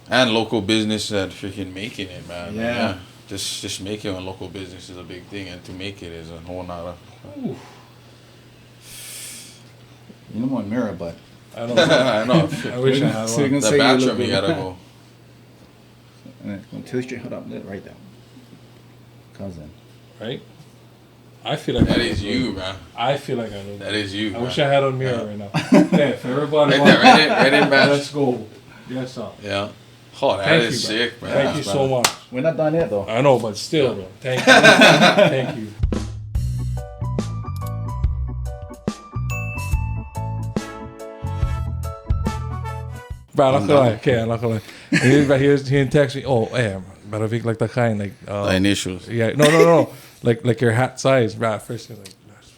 And local business that freaking making it, man. Yeah. Just making a local business is a big thing, and to make it is a whole nother. Ooh. You know my mirror, but I don't know. I know. I wish I had So you one. can The say you look bathroom, you good. gotta go. And then go tilt your head up right there. Cousin. Right? I feel like That I is look you, good. man. I feel like I look That good. is you. I man. wish I had a mirror right now. Yeah, for everybody. Right there, right in, Let's match. go. Yes, sir. Yeah. Oh, that Thank is you, sick, man. Thank you so much. We're not done yet, though. I know, but still, bro. Thank you. Thank you. Bro, I'm not gonna lie. Okay, I'm not gonna lie. He text me, oh, hey, but Vic like the kind, like... The initials. Yeah, no. Like your hat size, bro. First thing, like, that's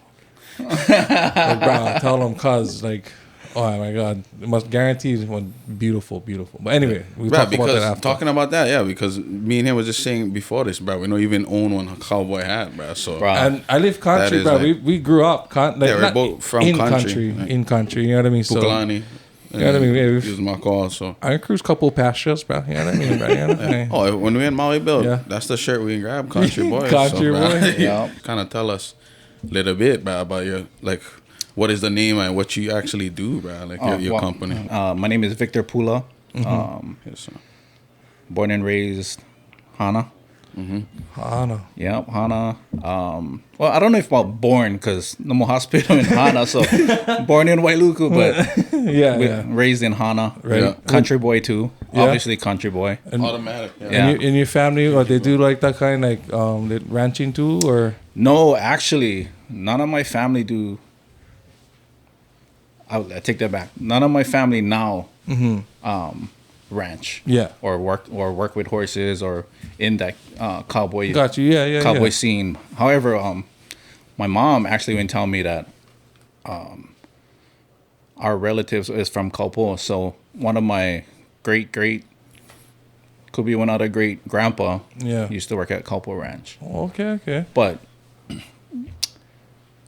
fucking... like, bro, tell him, cuz, like... Oh my God! It must guarantee it's one beautiful. But anyway, we Right, talk about that because after. talking about that, yeah, because me and him was just saying before this, bro, we don't even own one cowboy hat, bro. So, And I live country, is bro. like- We grew up, like, Yeah, we're not both from in country. in country. You know what I mean? So Pukalani. you know what I mean? Yeah, He was my call, so. I cruise couple pastures, bro. You know what I mean? Bro? You know what I mean? Oh, when we in Maui build, Yeah. that's the shirt we can grab, country boy. Country boy. Yeah. Kind of tell us a little bit, bro, about your, like, what is the name and what you actually do, bro, like your Well, company. My name is Victor Pula. Yes, sir. Born and raised Hana. Ohana. Yeah, Hana. Well, I don't know if about born because no more hospital in Hana, so born in Wailuku, but Yeah. raised in Hana. Right. Yeah. Country boy too. Yeah. Obviously country boy. Automatic. Yeah. Yeah. In your family, or they do like that kind, like the ranching too, or No, actually, none of my family do. I take that back. None of my family now ranch. Yeah. Or work with horses or in that cowboy got you? Yeah. cowboy scene. However, my mom actually would tell me that our relatives is from Kaupo. So one of my great could be one other great grandpa. Yeah. Used to work at Kaupo Ranch. Okay. But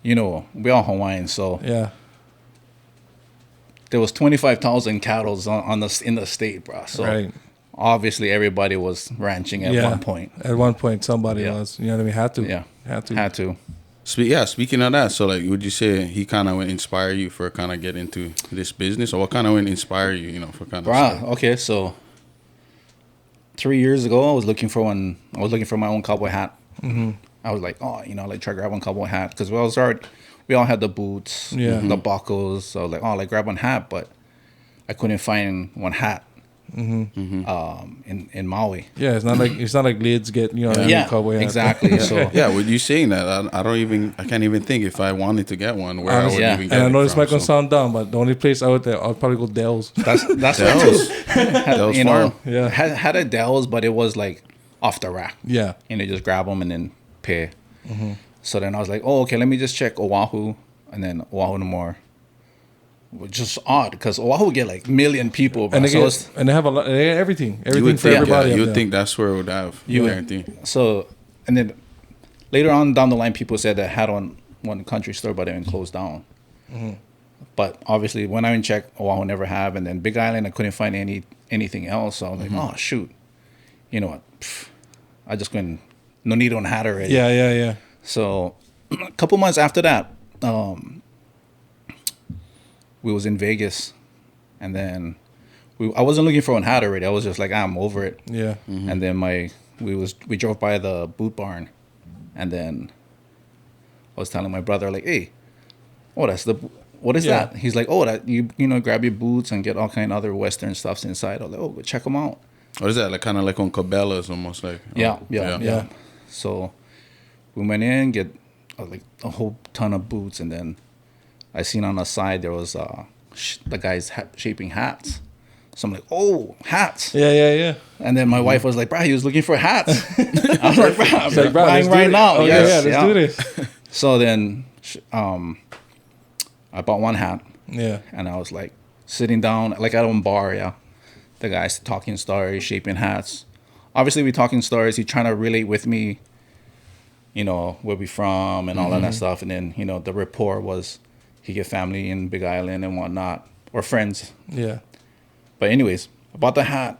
you know, we all Hawaiian, so Yeah. there was 25,000 cattle in the state, bro. So Right. obviously everybody was ranching at one point. At one point, somebody Yeah. was. You know what I mean? Had to. Yeah. Had to. Had to. Speaking of that, so like, would you say he kind of would inspire you for kind of get into this business, or what kind of would inspire you, you know, for kind of Bruh, okay, so 3 years ago, I was looking for my own cowboy hat. Mm-hmm. I was like, oh, you know, like try to grab one cowboy hat because we all had the boots, Yeah. the buckles. So I was like, oh, like grab one hat, but I couldn't find one hat in Maui. Yeah, it's not like lids get, you know, what I mean, Yeah, cowboy hat. exactly. So Yeah, with you saying that, I can't even think if I wanted to get one where Honestly, I yeah. would even get And I know it this from, might gonna sound dumb, but the only place out there, I'll probably go Dell's. that's what Dells. Dells you know, Farm. Yeah. had a Dells, but it was like off the rack. Yeah. And they just grab them and then pay. So then I was like, oh, okay, let me just check Oahu, and then Oahu no more. Which is odd because Oahu get like million people, bro. And they So, get, and they have they have everything You would for think, everybody. you up would there. think that's where it would have. You would. guarantee. and then later on down the line, people said that had on one country store, but it didn't close down. But obviously, when I went check, Oahu never have, and then Big Island, I couldn't find anything else. So I was like, oh shoot, you know what? I just couldn't. No need on hat already. Yeah. So a couple months after that, we was in Vegas, and then I wasn't looking for a hat already. I was just like, I'm over it. Yeah. And then we drove by the boot barn, and then I was telling my brother like, hey, what is Yeah. that? He's like, oh, that you know, grab your boots and get all kind of other Western stuffs inside. I was like, oh, go check them out. What is that? Like kind of like on Cabela's almost like. Yeah. So we went in, get like a whole ton of boots, and then I seen on the side there was the guys shaping hats. So I'm like, oh, hats. Yeah. And then my wife was like, bro, he was looking for hats. I was like, bro, I'm Like, bro, let's buying do right it. now. Oh, Yes, let's do this. So then I bought one hat, Yeah. and I was like sitting down, like at a bar, yeah. The guy's talking stories, shaping hats. Obviously, we talking stories. He trying to relate with me, you know, where we from and all of that stuff. And then, you know, the rapport was he get family in Big Island and whatnot, or friends. Yeah. But anyways, I bought the hat.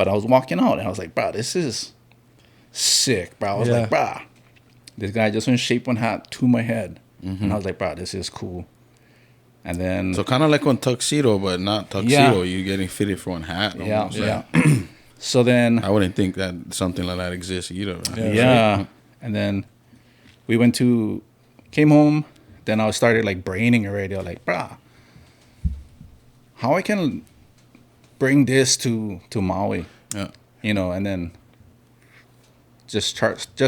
But I was walking out and I was like, bro, this is sick, bro. I was like, bro, this guy just went shape one hat to my head. And I was like, bro, this is cool. And then... So kind of like on tuxedo, but not tuxedo. You're getting fitted for one hat. Almost, yeah. So then... I wouldn't think that something like that exists either. Right? Yeah. And then we came home. Then I started like braining already. I was like, bruh, how I can bring this to Maui? Yeah. You know, and then just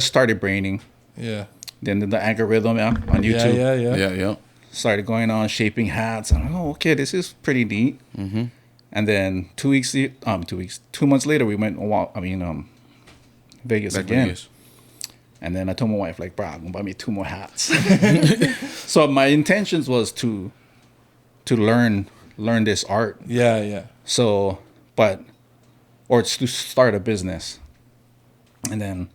started braining. Yeah. Then the algorithm on YouTube. Yeah. Started going on shaping hats. I'm like, oh, okay, this is pretty neat. Mm-hmm. And then 2 months later, we went. Vegas again. Vegas. And then I told my wife, like, bro, I'm gonna buy me 2 more hats. So my intentions was to learn this art. Yeah. So, or to start a business. And then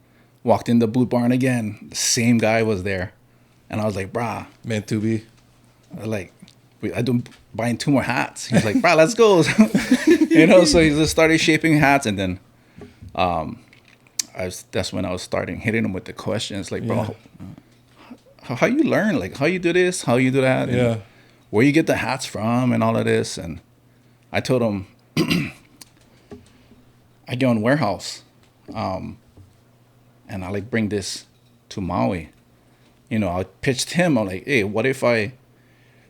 walked in the boot barn again. The same guy was there. And I was like, brah. Meant to be. Like, I don't buying 2 more hats. He's like, brah, let's go. You know, so he just started shaping hats. And then that's when I was starting hitting him with the questions. Like, bro, how you learn? Like, how you do this? How you do that? And where you get the hats from and all of this. And I told him, I go in warehouse. And I like bring this to Maui. You know, I pitched him. I'm like, hey, what if I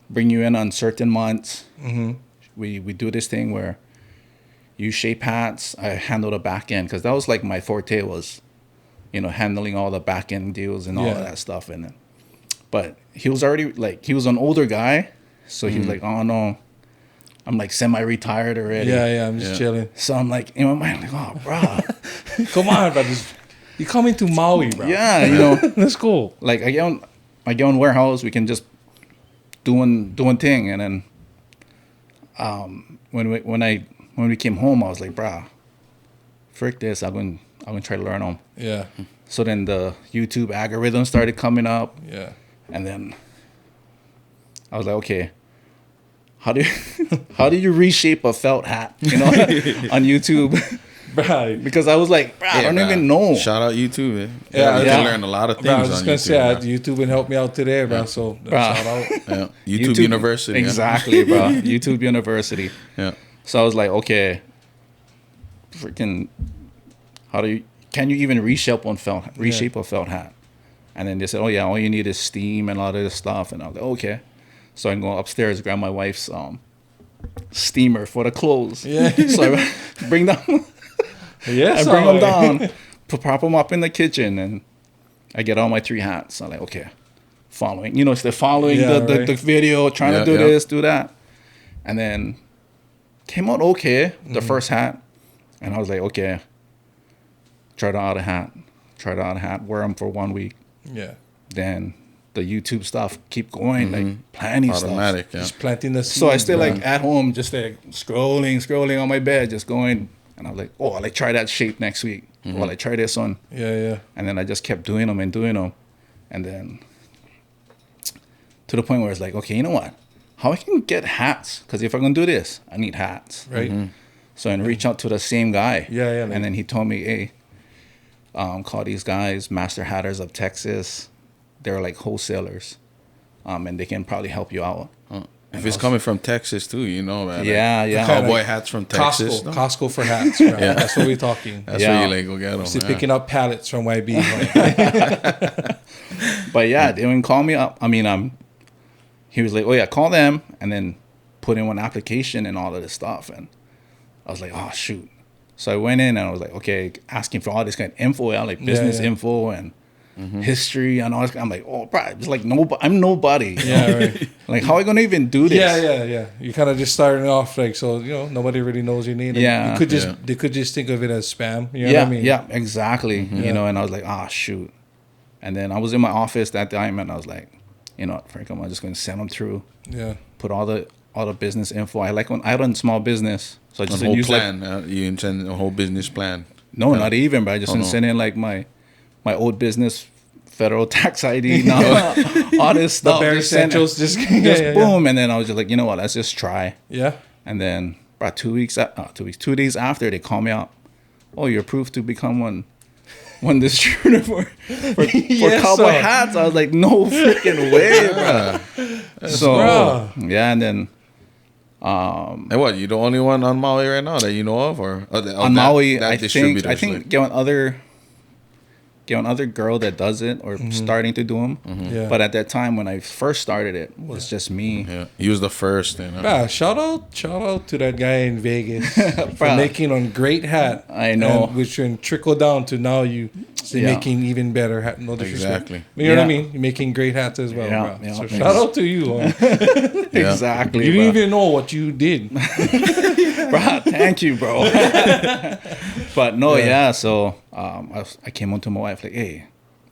bring you in on certain months? Mm-hmm. We do this thing where you shape hats. I handle the back end because that was like my forte was, you know, handling all the back end deals and all of that stuff. And but he was already like, he was an older guy, so he was like, oh no, I'm like semi-retired already. Yeah, I'm just chilling. So I'm like in my mind, like, oh, bro, come on, bro. You coming to Maui, bro? Yeah, you know, that's cool. Like I go in warehouse, we can just doing thing, and then when we came home, I was like, brah, frick this, I'm gonna try to learn them. Yeah. So then the YouTube algorithm started coming up. Yeah. And then I was like, okay, how do you reshape a felt hat, you know, on YouTube? Right. Because I was like, I don't even know. Shout out YouTube, man. Yeah, you can learn a lot of things. I was just gonna say, YouTube, YouTube and help me out today, bro. So shout out. YouTube University. Exactly, bro. YouTube University. Yeah. So I was like, okay, freaking, can you even reshape a felt hat? And then they said, oh yeah, all you need is steam and all of this stuff. And I was like, okay. So I can go upstairs, grab my wife's steamer for the clothes. Yeah. So I bring them. Yes. I bring them down, prop them up in the kitchen, and I get all my 3 hats. I'm like, okay, following. You know, it's the following the video, trying to do this, do that. And then came out okay, the first hat. And I was like, okay, try out a hat, wear them for 1 week. Yeah. Then the YouTube stuff keep going, like planning automatic, stuff. Just planting the seed. So I stay like at home, just like scrolling on my bed, just going. And I was like, oh, I'll like try that shape next week. Or I'll like try this one. Yeah. And then I just kept doing them. And then to the point where it's like, okay, you know what? How I can get hats? Because if I'm going to do this, I need hats. Right. So I reach out to the same guy. Yeah. And then he told me, hey, call these guys Master Hatters of Texas. They're like wholesalers. And they can probably help you out. If it's coming from Texas too, you know, man. Yeah. Cowboy hats from Texas. Costco for hats, bro. That's what we're talking. That's where you like go get them. Still picking up pallets from YB. But yeah, they didn't call me up. I mean, he was like, oh yeah, call them and then put in one application and all of this stuff. And I was like, oh shoot. So I went in and I was like, okay, asking for all this kind of info, like business info and history and all this. I'm like, oh, bro, it's like I'm nobody. Yeah, right. Like, how are I gonna even do this? Yeah. You kind of just starting off like, so you know, nobody really knows your name. They could just think of it as spam. You know what I mean? Yeah, exactly. You know, and I was like, shoot. And then I was in my office that time, and I was like, you know, Frank, I'm just gonna send them through. Yeah. Put all the business info. I run small business, so I just whole use plan. You intend a whole business plan. No, not even. But I just send in like my old business, federal tax ID, all this stuff. The bare essentials, just boom. And then I was just like, you know what? Let's just try. Yeah. And then about 2 days after, they call me out. "Oh, you're approved to become one distributor for Yes, cowboy sir. hats." I was like, "No freaking way, bro." So Bruh. yeah, and then And what? You the only one on Maui right now that you know of, or on Maui, I think distributors, get one other girl that does it or starting to do them. Yeah. But at that time when I first started it was just me. yeah, he was the first. You know? Bruh, shout out to that guy in Vegas for Bruh. making a great hat. I know. and which can trickle down to now you Yeah. making even better hat. No disrespect. Exactly. You know what I Yeah. mean? You're making great hats as well, Yeah, bro. yeah, So thanks. shout out to you. Huh? Yeah. Exactly. You bro. didn't even know what you did. Bro, thank you, bro. But no, yeah. So I came on to my wife like, "Hey,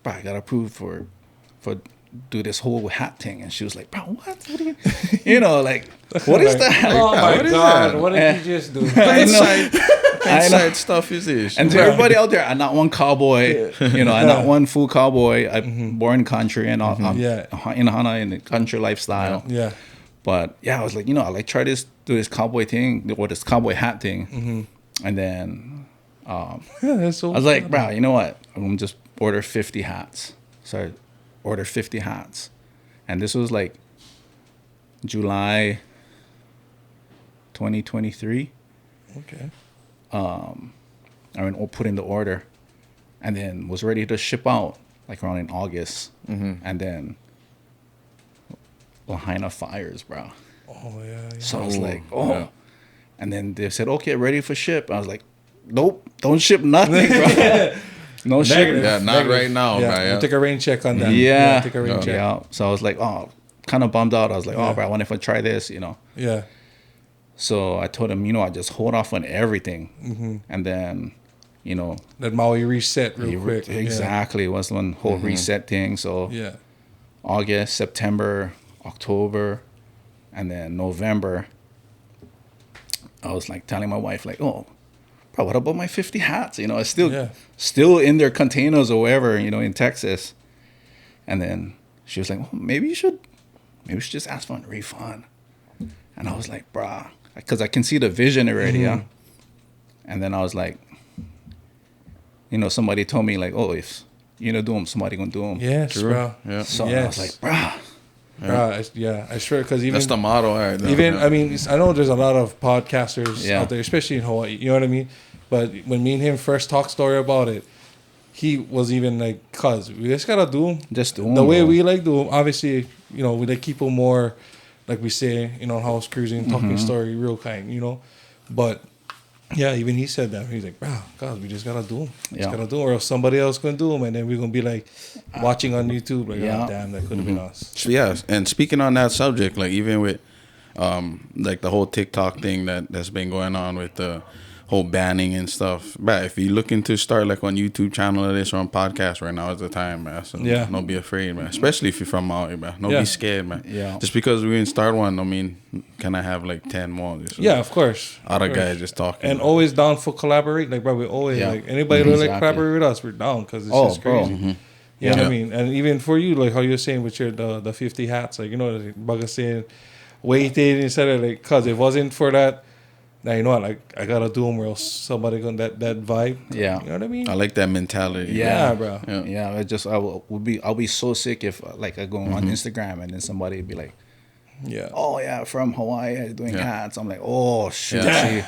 bro, I got approved for do this whole hat thing," and she was like, "Bro, what do you, like what is that?" Oh my what is god! that? What did you just do? I know. Inside stuff is this. And to everybody out there, I'm not one cowboy. I'm not one full cowboy. I'm born country and I'm Yeah. in Ohana in the country lifestyle. Yeah. But yeah, I was like, I like try do this cowboy thing or this cowboy hat thing, and then Yeah, that's so I was like, bro, you know what? I'm gonna just order 50 hats. So I ordered 50 hats, and this was like July 2023. Okay. I mean, put in the order, and then was ready to ship out like around in August, and then Ohana fires, bro. Oh yeah. So I was Ooh, like, oh. yeah. And then they said, okay, ready for ship. I was like, nope, don't ship nothing, bro. No ship. Negative. Yeah, not right now, Yeah. bro. We'll Yeah. take a rain check on that. Yeah. Take a rain check. Yeah. So I was like, oh, kind of bummed out. I was like, Yeah. oh, bro, I wonder if I try this, Yeah. So I told him, I just hold off on everything. And then, That Maui reset real you- quick. exactly. It was one whole reset thing. So Yeah. August, September, October, and then November, I was like telling my wife, like, oh, bro, what about my 50 hats? It's still in their containers or wherever, in Texas. And then she was like, well, maybe you should just ask for a refund. And I was like, bruh, because I can see the vision already. Yeah. And then I was like, somebody told me like, oh, if you don't do them, somebody gonna do them. Yes, True. bro. Yeah. So I Yes. was like, bruh. Bro, I swear, because even That's the motto, right? I mean, I know there's a lot of podcasters Yeah. out there, especially in Hawaii. You know what I mean? But when me and him first talked story about it, he was even like, "Cuz we just gotta do them Just do them. the way bro. we like do them." Obviously, we like keep them more, like we say, house cruising, talking story, real kind, But yeah, even he said that. He's like, "Bro, God, we just gotta do them. Just Yeah. gotta do them, or else somebody else gonna do them, and then we're gonna be like watching on YouTube, like, Yeah. oh, damn, that could have been us." So, yeah, and speaking on that subject, like even with like the whole TikTok thing that's been going on with the whole banning and stuff. But if you're looking to start like on YouTube channel or this or on podcast right now is the time, man. So Yeah. don't be afraid, man. Especially if you're from Maui, man. Don't Yeah. be scared, man. Yeah. Just because we didn't start one, I mean, can I have like 10 more? Just Yeah, of course. other Of course. guys just talking. And always down for collaborate. Like, bro, we always Yeah. like anybody who like Exactly. collaborate with us, we're down because it's Oh, just bro. crazy. You know what I Yeah. mean? And even for you, like how you're saying with your the 50 hats, like like Bugger saying, waited instead of like, cause it wasn't for that. Now you know what? Like I gotta do them or else somebody gonna that vibe. Yeah. You know what I mean? I like that mentality. Yeah, bro. Yeah. Yeah, I'll be so sick if like I go on Instagram and then somebody would be like, Yeah. oh yeah, from Hawaii doing Yeah. hats. I'm like, oh shoot. Yeah. see.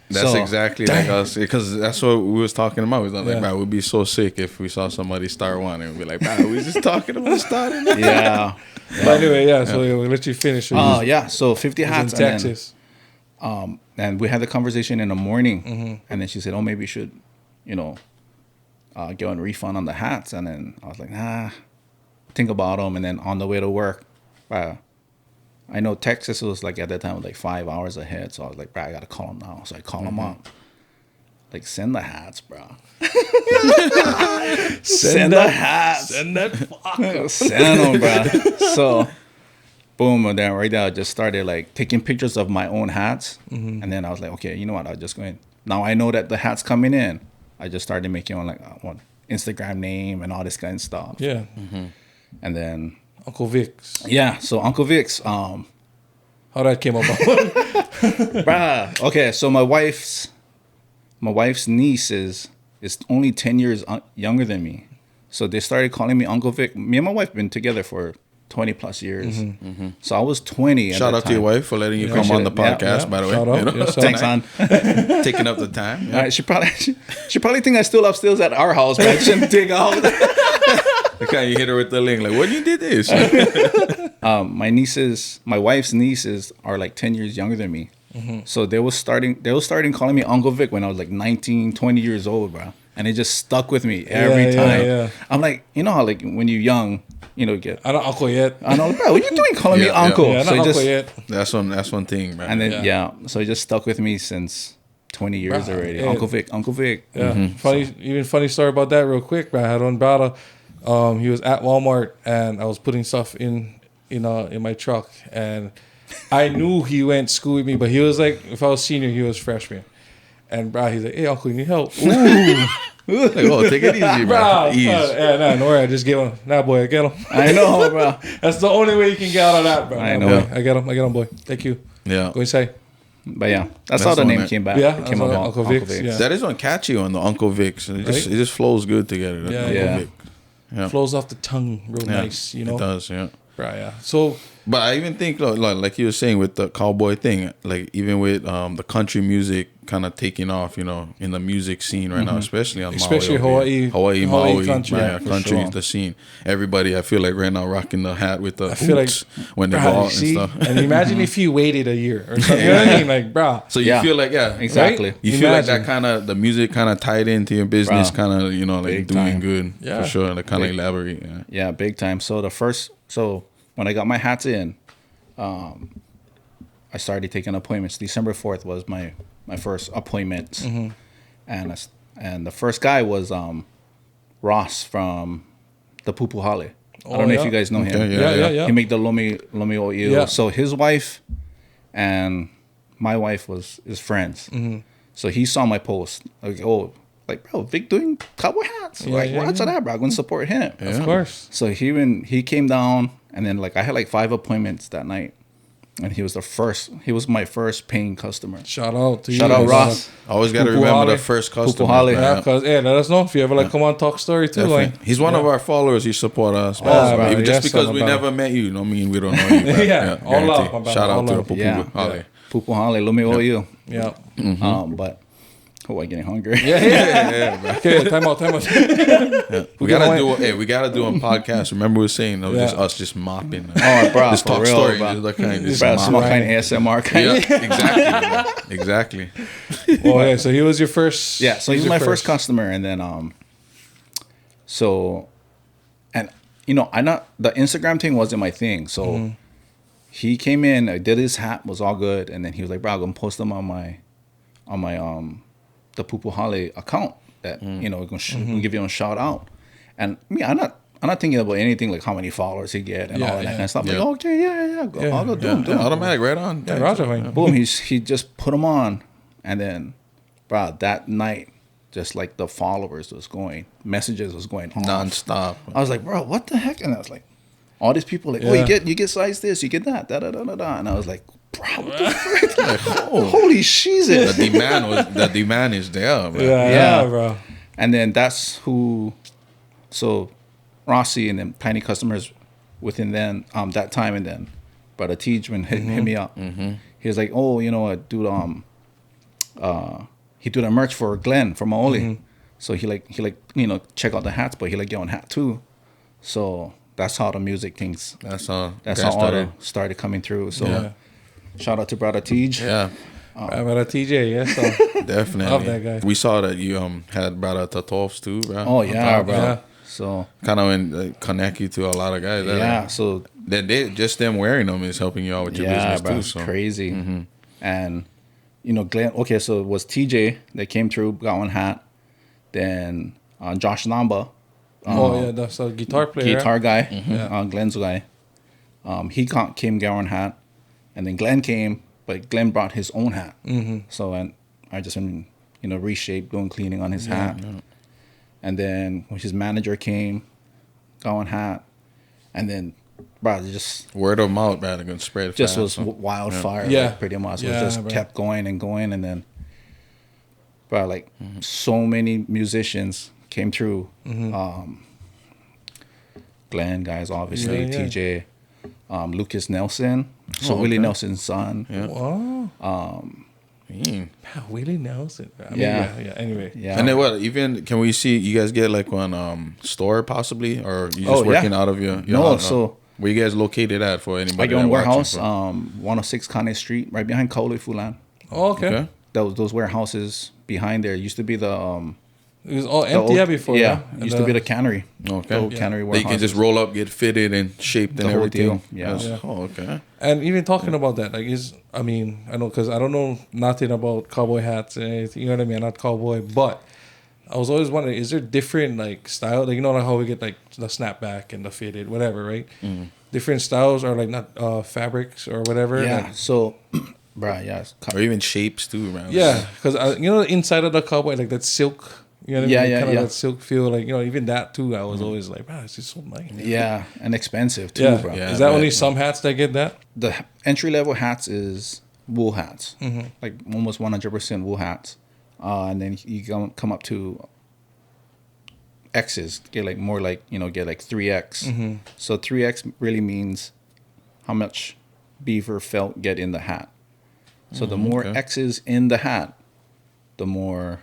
That's So- exactly like us, because that's what we was talking about. We was like, Yeah. man, we'd be so sick if we saw somebody start one and we'd be like, man, we just talking about starting it. Yeah. But anyway, yeah. So we'll let you finish. So Oh you yeah. So 50 was in hats. And then, Texas. and we had the conversation in the morning, and then she said, "Oh, maybe you should, get a refund on the hats." And then I was like, "Nah, think about them." And then on the way to work, I know Texas was like at that time like 5 hours ahead, so I was like, "Bro, I gotta call them now." So I call them up, like, send the hats, bro. Send the hats. Send that fuck. Send them, bro. So, boom, and then right there, I just started like taking pictures of my own hats, and then I was like, okay, you know what? I'll just go in. Now I know that the hat's coming in. I just started making one one Instagram name and all this kind of stuff. Yeah. And then Uncle Vics. yeah, so Uncle Vics, How that came about? bruh. Okay, so my my wife's niece is only 10 years younger than me. So they started calling me Uncle Vic. Me and my wife been together for 20 plus years. So I was 20. Shout out to your wife for letting you come on the podcast, by the way. Shout out. You know? Yes, Thanks, hon. Taking up the time. All right, she probably think I still upstairs at our house, but I shouldn't dig out. The kind you hit her with the link, like, when you did this? My wife's nieces are like 10 years younger than me. So they was starting calling me Uncle Vic when I was like 19, 20 years old, bro. And it just stuck with me every time. Yeah. I'm like, you know how like when you're young, you know, I don't uncle yet. I know, bro, what you doing calling me uncle? Yeah, So not it just, uncle yet. That's one thing, man. and then so it just stuck with me since 20 years already. yeah. Uncle Vic. Yeah, funny story about that real quick, man. I had one brother. He was at Walmart and I was putting stuff in my truck, and I knew he went to school with me, but he was like, if I was senior, he was freshman. And bro, he's like, hey uncle, you need help? Ooh. Like, oh, take it easy, bro. Ease. Yeah, no worry. I just give him. Nah, boy, I get him. I know, bro. That's the only way you can get out of that, bro. I know. Boy. I get him, boy. Thank you. Yeah. Go inside. But yeah, that's how the the name one came back. Yeah, It came that's about Uncle Vic's, yeah. That is one catchy on the Uncle Vic's. It Right? just flows good together. Yeah, Uncle yeah. Vic. Yeah. Flows off the tongue real Yeah, nice, you know? It does, yeah. Right, yeah. So, But I even think, like you were saying with the cowboy thing, like even with the country music kind of taking off, you know, in the music scene right now, especially on especially Maui, Maui, country. yeah, for country sure. is the scene. Everybody, I feel like right now rocking the hat with the feel like- hoops when they go bro, out and see? stuff. And imagine if he waited a year or something. You know what I mean? Like, bro. So you Yeah. feel like, Exactly. right? You feel like Imagine. that kind of, the music kind of tied into your business, Bro. kind of, you know, like Big doing time. good Yeah. for sure. Like kind of Big. elaborate. Yeah. Yeah, big time. So when I got my hats in, I started taking appointments. December 4th was my first appointment, and the first guy was Ross from the Pupu Hale. I don't know if you guys know him. Okay, Yeah. He made the Lomi Oil. Yeah. So his wife and my wife is friends. So he saw my post. Like, bro, Vic doing cowboy hats. What's that, bro? I'm gonna support him. Of course. So he came down, and then like I had like 5 appointments that night, and he was my first paying customer. Shout out to you. Shout out Ross. Always got to Pupu remember Hale. the first customer. Hale. man. Yeah, because let us know if you ever come on talk story too. Definitely. Like, He's one of our followers. He support us. man. Oh, Even right. just Yes, because son, we about never met you, don't mean we don't know you. bro. Yeah, all guarantee. love, my brother, Shout all out to the love. Pupu Yeah. Hale. Pupu Hale, Lomi Oil. yeah. But I'm getting hungry. Yeah, bro. Okay, time out. We gotta do a podcast. Remember we were saying it was just Yeah. us just mopping. Oh, bro, Just for talk real, story. bro. Just like kind of just Bro, mop. small kind of ASMR kind. Yeah, exactly. Oh, yeah. So he was your first. Yeah, so he was your my first customer, and then the Instagram thing wasn't my thing. So he came in, I did his hat, was all good, and then he was like, "Bro, I'm gonna post them on my the Pupu Hale account that we're gonna give you a shout out." And me, I'm not thinking about anything like how many followers he get and all that kind of stuff. Yeah. Like, okay, yeah, I'll go do him. Automatic, right on. Yeah, Roger, man. Boom, he just put them on, and then, bro, that night, just like the followers messages was going off. Non-stop. I was like, bro, what the heck? And I was like, all these people like, oh, Yeah. you get size this, you get that, da. And I was like, bro, what the frick? Holy shit. The demand is there, bro. Yeah, bro. And then that's who, so Rossi and then Tiny Customers within then that time, and then Brother Teachman hit me up. He was like, oh, dude, he do the merch for Glenn from Maui. So he check out the hats, but he like on hat too. So that's how the music things. That's all. That's how all that started coming through. So Yeah. shout out to Brother Tej. Yeah, About a TJ, yeah. So definitely. Love that guy. We saw that you had brought out the Toffs too, bro. Oh yeah, bro. Yeah. So Kind of connect you to a lot of guys. yeah, so Then just them wearing them is helping you out with your yeah, business bro, too. it's So crazy. And Glenn. Okay, so it was TJ that came through, got one hat. Then Josh Namba, that's a guitar player. guitar guy, Yeah. Glenn's guy. He came got one hat, and then Glenn came, but Glenn brought his own hat. So and I just reshaped, doing cleaning on his hat. And then when his manager came, got one hat, and then bro, it just word of mouth, man, they're gonna spread. just fast, was so. wildfire, Yeah. like, pretty much. Yeah, It just bro. kept going and going, and then But like so many musicians came through. Glenn guys, obviously, Yeah, yeah. TJ, Lucas Nelson, so Oh, Willie okay. Nelson's son. Yeah. Wow. Mm. Wow, Willie Nelson. I mean, Yeah. yeah. Anyway. Yeah. And then what? Even can we see you guys get like one store possibly, or you just Oh, yeah. working out of your No, house? so- where you guys located at for anybody? Like your own that watching warehouse, from? 106 Kane Street, right behind Kaului Fulan. Oh, okay. Okay. Those warehouses behind there used to be the It was all the empty old- before. Yeah, And used to be the cannery. Okay. The old Yeah. cannery That warehouse. you can just roll up, get fitted and shaped and The whole everything. deal, yeah. That's- Yeah. Oh, okay. And even talking about that, like, I mean, I know, because I don't know nothing about cowboy hats and anything, you know what I mean? I'm not cowboy, but I was always wondering, is there different, like, style? Like, you know, like how we get, like, the snapback and the fitted, whatever, right? Different styles or, like, not fabrics or whatever. Yeah, Like, so, bruh, yeah. It's Or even shapes too, around. yeah, because, you know, the inside of the cowboy, like, that silk, you know what I Yeah, mean? yeah, Kind of yeah. that silk feel, like, you know, even that, too, I was always like, wow, this is so nice. Yeah, and expensive too, Yeah. bro. Yeah. Is that right. only some hats that get that? The entry level hats is wool hats, like almost 100% wool hats, and then you come up to X's, get like more like get like 3X. So 3X really means how much beaver felt get in the hat. So the more okay. X's in the hat, the more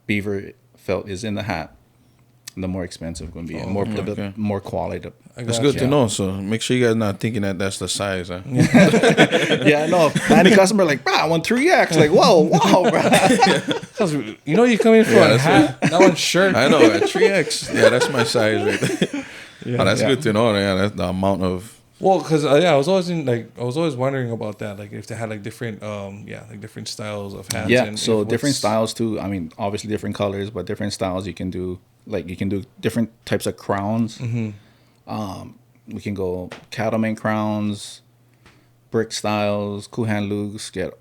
beaver felt is in the hat, the more expensive it's going to be, and more okay. more quality. That's got good you. to know. So make sure you guys not thinking that that's the size. Huh? Yeah, no. Any customer like, bro, I want 3X. Like, whoa, bro. 'Cause, you know, you come in for Yeah, a that's hat, that one's shirt. I know, at 3X. Yeah, that's my size right there. Oh, that's Yeah. good to know. Yeah, that's the amount of. Well, because I was always wondering about that, like if they had like different, like different styles of hats. Yeah, and so if different what's- styles too. I mean, obviously different colors, but different styles you can do. Like you can do different types of crowns. We can go cattleman crowns, brick styles, Kuhan lugs. Get,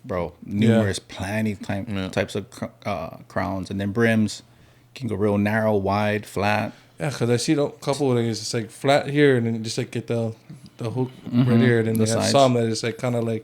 bro, numerous, plenty types of crowns, and then brims. Can go real narrow, wide, flat. Yeah, because I see a couple of things. It's like flat here, and then just like get the hook right here, and then The they have sides. some that is like kind of like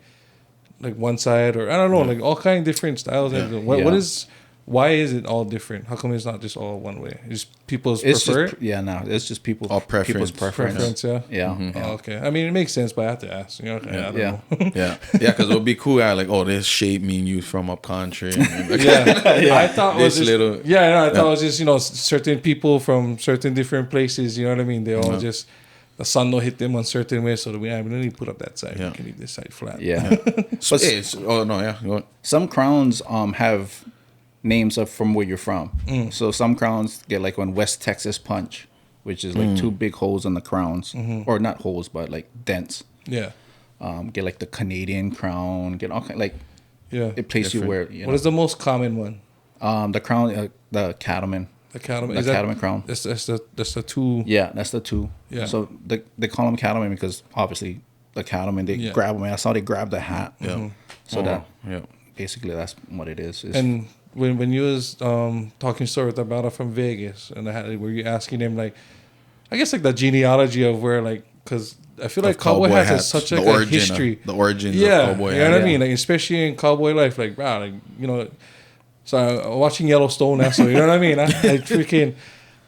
one side, or I don't know, like all kind of different styles. Yeah. And what Yeah. is? Why is it all different? How come it's not just all one way? Is people's It's prefer just it's just people's preference. people's preference. preference? Yeah. Yeah, Oh, yeah. okay. I mean, it makes sense, but I have to ask. You know, okay, I don't Yeah. know. Yeah, because it would be cool. Like, oh, this shape mean you from up country. Yeah, I thought it was This just, little- I thought it was just certain people from certain different places. You know what I mean? They all just the sun don't hit them one certain way, so we don't need to put up that side. Yeah. We can leave this side flat. Yeah. So, oh no, yeah. Go on. Some crowns have names of from where you're from. So some crowns get like one West Texas punch, which is like two big holes in the crowns, or not holes, but like dents. Yeah, Get like the Canadian crown. Get all kind like yeah. it places you where What is the most common one? the crown, the cattleman. The cattleman. The Is that- cattleman crown. That's the two. Yeah, that's the two. Yeah. So they call them cattlemen because obviously the cattlemen they Yeah. grab them. I saw they grab the hat. Yeah. So that Yeah. basically that's what it is. And when you was talking story with the brother from Vegas, and were you asking him like, I guess like the genealogy of where like, because I feel like Of cowboy hats has hats. such The like a origin of- history. the origins of yeah, cowboy you know what hat. I mean? Yeah. Like especially in cowboy life, like wow, like you know. So I'm watching Yellowstone now, so you know what I mean. I freaking.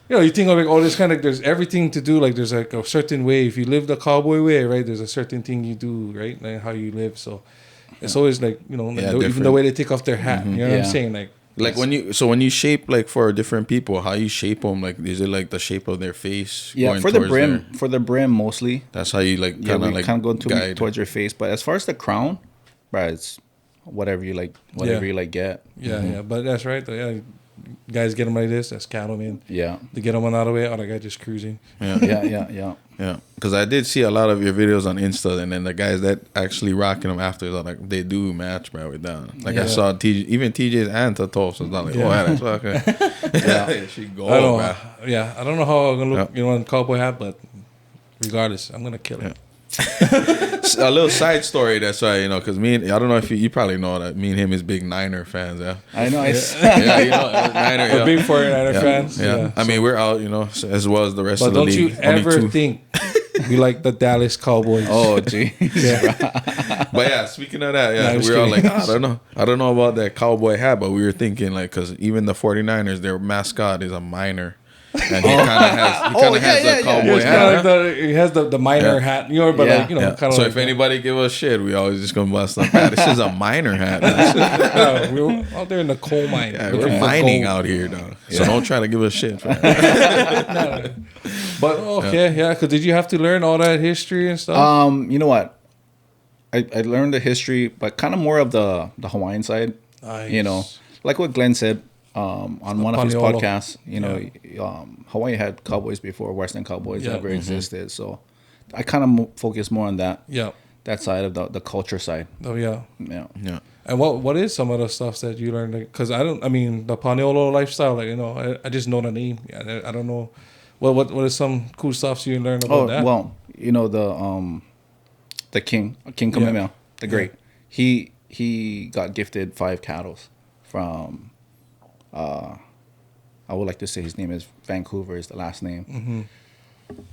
You know, you think of like all this kind of, there's everything to do. Like there's like a certain way. If you live the cowboy way, right? There's a certain thing you do, right? Like how you live. So it's always like, you know, like even the different. way they take off their hat. You know what I'm Yeah. saying? Like When you shape like for different people, how you shape them? Like, is it like the shape of their face? yeah, going for the towards brim, their- for the brim mostly. that's how you like Yeah, kind of we like kind of go guide. towards your face. But as far as the crown, right, it's whatever you like, whatever Yeah. you like get. yeah, yeah. But that's right. Yeah, guys get them like this. That's cattleman. Yeah, They get them out of the way. Oh, that guy just cruising. Yeah. yeah. Yeah, because I did see a lot of your videos on Insta, and then the guys that actually rocking them after, like they do match, bro, with that. Like I Yeah. saw even TJ's aunt told, so it's not like, Yeah. oh, yeah, that's okay. Yeah, she go, I don't know. bro. Yeah, I don't know how I'm gonna look, Yeah. you know, in cowboy hat, but regardless, I'm gonna kill it. A little side story. That's why because I don't know if you probably know that me and him is big Niner fans. Yeah, I know. yeah, Niner. A Yeah. big 49er Yeah. fans. Yeah. I mean, we're out, as well as the rest But of the don't league. you Only ever two. think We like the Dallas Cowboys. Oh, geez. But yeah, speaking of that, yeah, Nah, we were all like, kidding. I don't know about that cowboy hat, but we were thinking like, because even the 49ers, their mascot is a miner, and he kind of has a cowboy It's hat. kind of like he has the miner hat, you know, but Yeah. like, you know, Yeah. kind of So like if anybody give us shit, we always just gonna bust up. This is a miner hat. yeah, we were out there in the coal mine. Yeah, looking we're for mining gold. out here, though. So don't try to give us shit. For But okay, yeah, because did you have to learn all that history and stuff? You know what? I learned the history, but kind of more of the Hawaiian side. Nice. You know, like what Glenn said on one of his Paniolo. podcasts. You know, Hawaii had cowboys before Western cowboys Yeah. ever existed. So I kind of focus more on that Yeah. side of the culture side. Oh yeah. Yeah. yeah. And what is some of the stuff that you learned? Because I mean, the Paniolo lifestyle. Like, you know, I just know the name. I don't know. What is some cool stuff you learned about that? Well, you know the King Kamehameha, the Great. He got gifted 5 cattle from. I would like to say his name is Vancouver is the last name.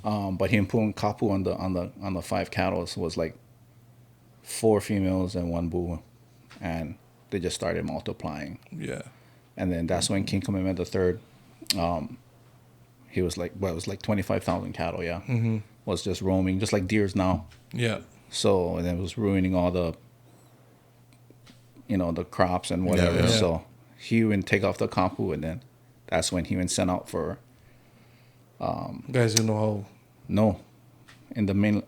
But him putting kapu on the 5 cattle was like 4 females and 1 bull, and they just started multiplying. Yeah. And then that's when King Kamehameha III, he was like, it was like 25,000 cattle, was just roaming, just like deers now. Yeah. So, and it was ruining all the, the crops and whatever. Yeah. So he would take off the kapu, and then that's when he went sent out for, Guys who know in the main,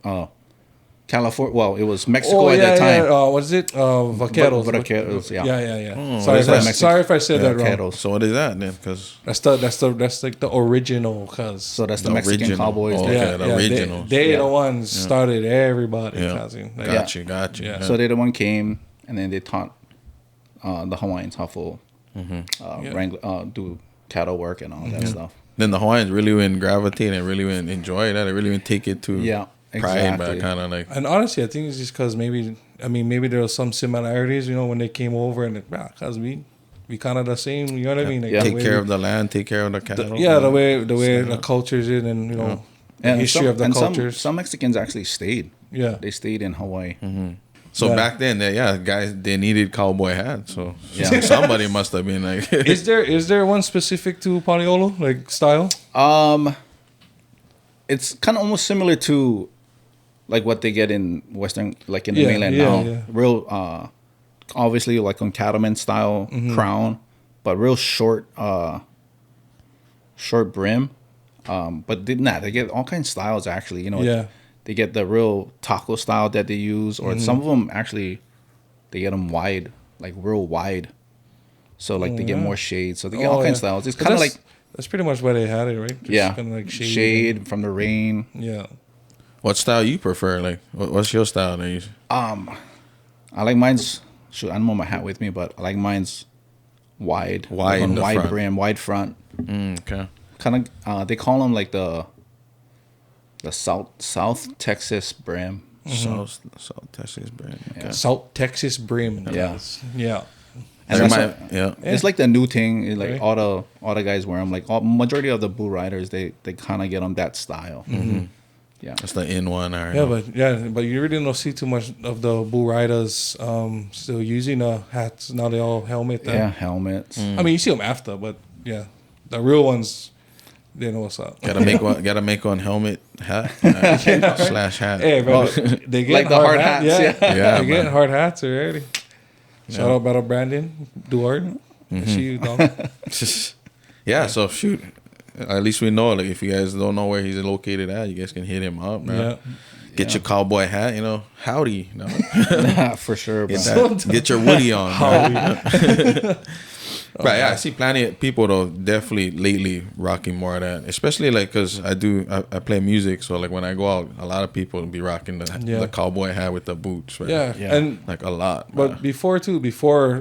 California. Well, it was how. Mexico at that time. Yeah. What is it? Vaqueros. Vaqueros, yeah. Yeah. Oh, sorry, what is that? sorry if I said that wrong. Vaqueros. So what is that then? Because That's like the original. Cause So that's the The Mexican original. cowboys. Oh, that- okay, the originals. They Yeah. the ones started everybody. Yeah. Cousin. Like, got you. Yeah. So they the one came, and then they taught the Hawaiians how to do cattle work and all that stuff. then the Hawaiians really wouldn't gravitate and really wouldn't enjoy that. They really wouldn't take it to Yeah, pride, but exactly. kind of like And honestly, I think it's just because maybe there was some similarities, you know, when they came over, and because we kind of the same, you know what I mean? Like, Yeah. the take way care we- of the land, take care of the cattle. the way the culture's in, and you know, the And history of the cultures. Some Mexicans actually stayed. Yeah. They stayed in Hawaii. So Yeah. back then, guys, they needed cowboy hats. So Yeah. somebody must have been like, Is there one specific to Paniolo, like style? It's kind of almost similar to like what they get in Western, like in the Yeah, mainland yeah, now. yeah. Real, obviously like on cattleman style crown, but real short brim. But they get all kinds of styles actually. You know, Yeah. they get the real taco style that they use, or some of them actually they get them wide, like real wide. So like they get more shades. So they get all kinds of styles. It's kind of like that's pretty much where they had it, right? Just kind of like shade from the rain. Yeah. what style you prefer? Like, what's your style? That you, I like mine's. Shoot, I don't have my hat with me, but I like mine's wide, Wide in the wide front. brim, wide front. okay. Kind of, they call them like the South Texas brim. South Texas brand. Okay. South Texas brim. Yeah. Yeah. And There that's might- what- yeah. It's like the new thing. It's like Right. all the guys wear them. Like majority of the bull riders, they kind of get them that style. Yeah. That's the in one. Or, But you really don't see too much of the bull riders still using the hats. Now they all helmet. Yeah, helmets. I mean, you see them after, but yeah, the real ones, they know what's up. Gotta make one helmet hat slash hat. Hey, bro, they get Like the hard hats, Yeah, yeah. Yeah, they get man. hard hats already. Shout out Battle Brandon, Duarte. See you, dog. Yeah, so shoot. At least we know. Like, if you guys don't know where he's located at, you guys can hit him up, man. Yeah. Get your cowboy hat, howdy. No? For sure, bro. Get your Woody on. Right, yeah, I see plenty of people though definitely lately rocking more of that, especially like because I play music, so like when I go out, a lot of people be rocking the cowboy hat with the boots, right? Yeah. Yeah. And like a lot. but before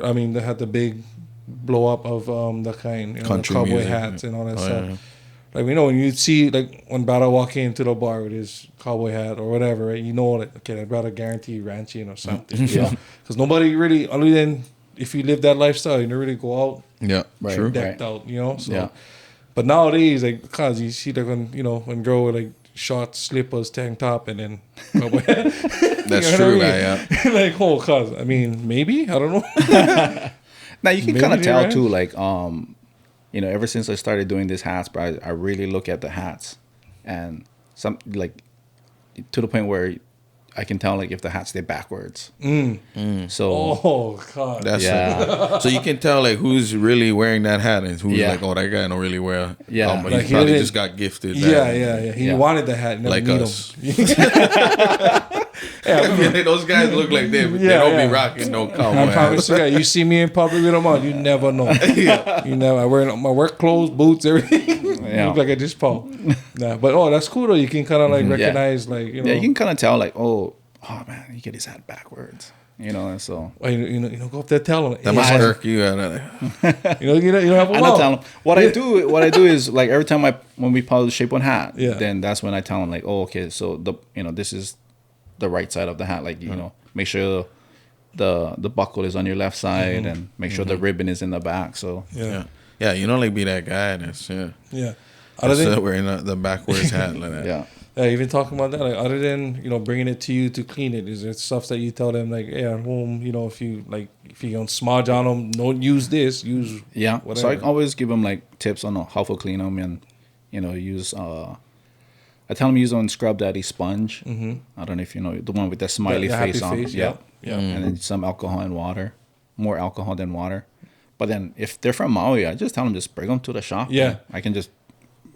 I mean, they had the big blow up of the kind, the Country cowboy music. hats and all that Oh, stuff. yeah. Like, when you see, like, when Battle walk into the bar with his cowboy hat or whatever, right, you know, like, okay, that Battle guarantee ranching or something. Yeah. Because nobody really, other than if you live that lifestyle, you don't really go out Yeah, Right. true. decked out, So, Yeah. but nowadays, like, because you see, like, when girl with, like, shorts, slippers, tank top, and then cowboy hat. That's You know true, what I mean? yeah. Like, oh, cause I mean, maybe I don't know. Now you can Maybe kind of they're tell right. too, like you know, ever since I started doing these hats, but I really look at the hats, and some like to the point where I can tell like if the hats stay backwards. So Oh God. That's yeah, so you can tell like who's really wearing that hat and who's Yeah. like, oh, that guy don't really wear. Yeah. He Like, he probably didn't- just got gifted. Yeah. He Yeah. wanted the hat, never Like need us. him. Those guys look like they Yeah, don't yeah. be rocking no I cowboy promise hats. you, you see me in public with them on, you never know. You never. I wear my work clothes, boots, everything. Yeah. Look like I just Paul. Nah, but that's cool though. You can kind of like recognize, like you know, yeah, you can kind of tell like oh man, he get his hat backwards, you know, and so. you know, go up there, tell them. That must hey, irk you. you don't have a I don't mouth. tell them what I do is like every time when we polish shape on hat, Yeah. then that's when I tell them like, oh, okay, so this is the right side of the hat, like you know, make sure the buckle is on your left side and make sure the ribbon is in the back. So Yeah, you don't like be that guy. That's Yeah. Other That's than wearing the backwards hat like that. yeah, even talking about that, like other than bringing it to you to clean it, is there stuff that you tell them like, hey, at home, if you don't smudge on them, don't use this, use yeah. whatever. So I always give them like tips on how to clean them and use. I tell them use on Scrub Daddy sponge. I don't know if you know the one with the smiley The face happy on. face, Yeah, yeah. and then some alcohol and water, more alcohol than water. But then if they're from Maui, I just tell them just bring them to the shop. Yeah. I can just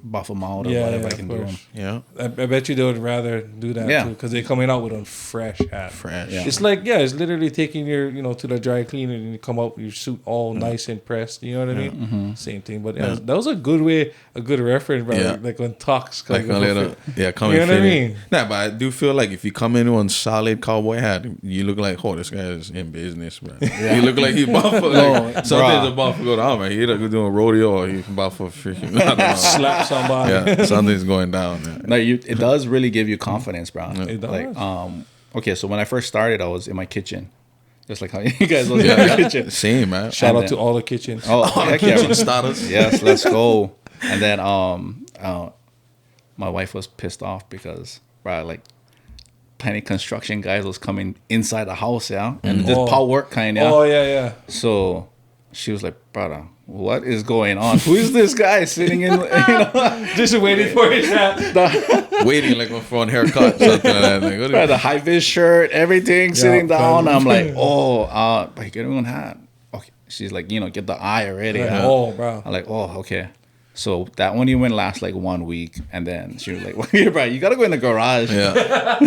buff them out or Yeah, whatever yeah, I can of do course. them. Yeah, I bet you they would rather do that Yeah. too, because they're coming out with a fresh hat. fresh. Yeah. It's like it's literally taking your to the dry cleaner and you come out with your suit all nice and pressed. You know what I mean? Same thing, but that was a good reference, bro. Yeah. Like when talks Like a little, come You and know what I fit in. mean? Nah, but I do feel like if you come in on solid cowboy hat, you look like, oh, this guy is in business, man. You look like he's Buffalo. Like, something's a Buffalo. Oh man, he doing rodeo or he's Buffalo freaking. I don't know. slap somebody. Yeah, something's going down. Man. No, it does really give you confidence, bro. It does. Like, okay, so when I first started, I was in my kitchen, just like how you guys was in your kitchen. Same, man. Shout And out then- to all the kitchens. Oh, heck yeah. Kitchen starters. Yes, let's go. And then my wife was pissed off because, bro, like plenty construction guys was coming inside the house, yeah, and this power work kind, yeah. Oh yeah. So she was like, brother, what is going on? Who is this guy sitting in, Just waiting for his hat. Waiting like for a haircut, something like that. Like, what the high vis shirt, everything, sitting down. man. I'm like, but get one hat. Okay. She's like, get the eye already. Like, huh? oh, bro. I'm like, oh, okay. So that one even last like 1 week, and then she was like, well, bro, you gotta go in the garage. Yeah.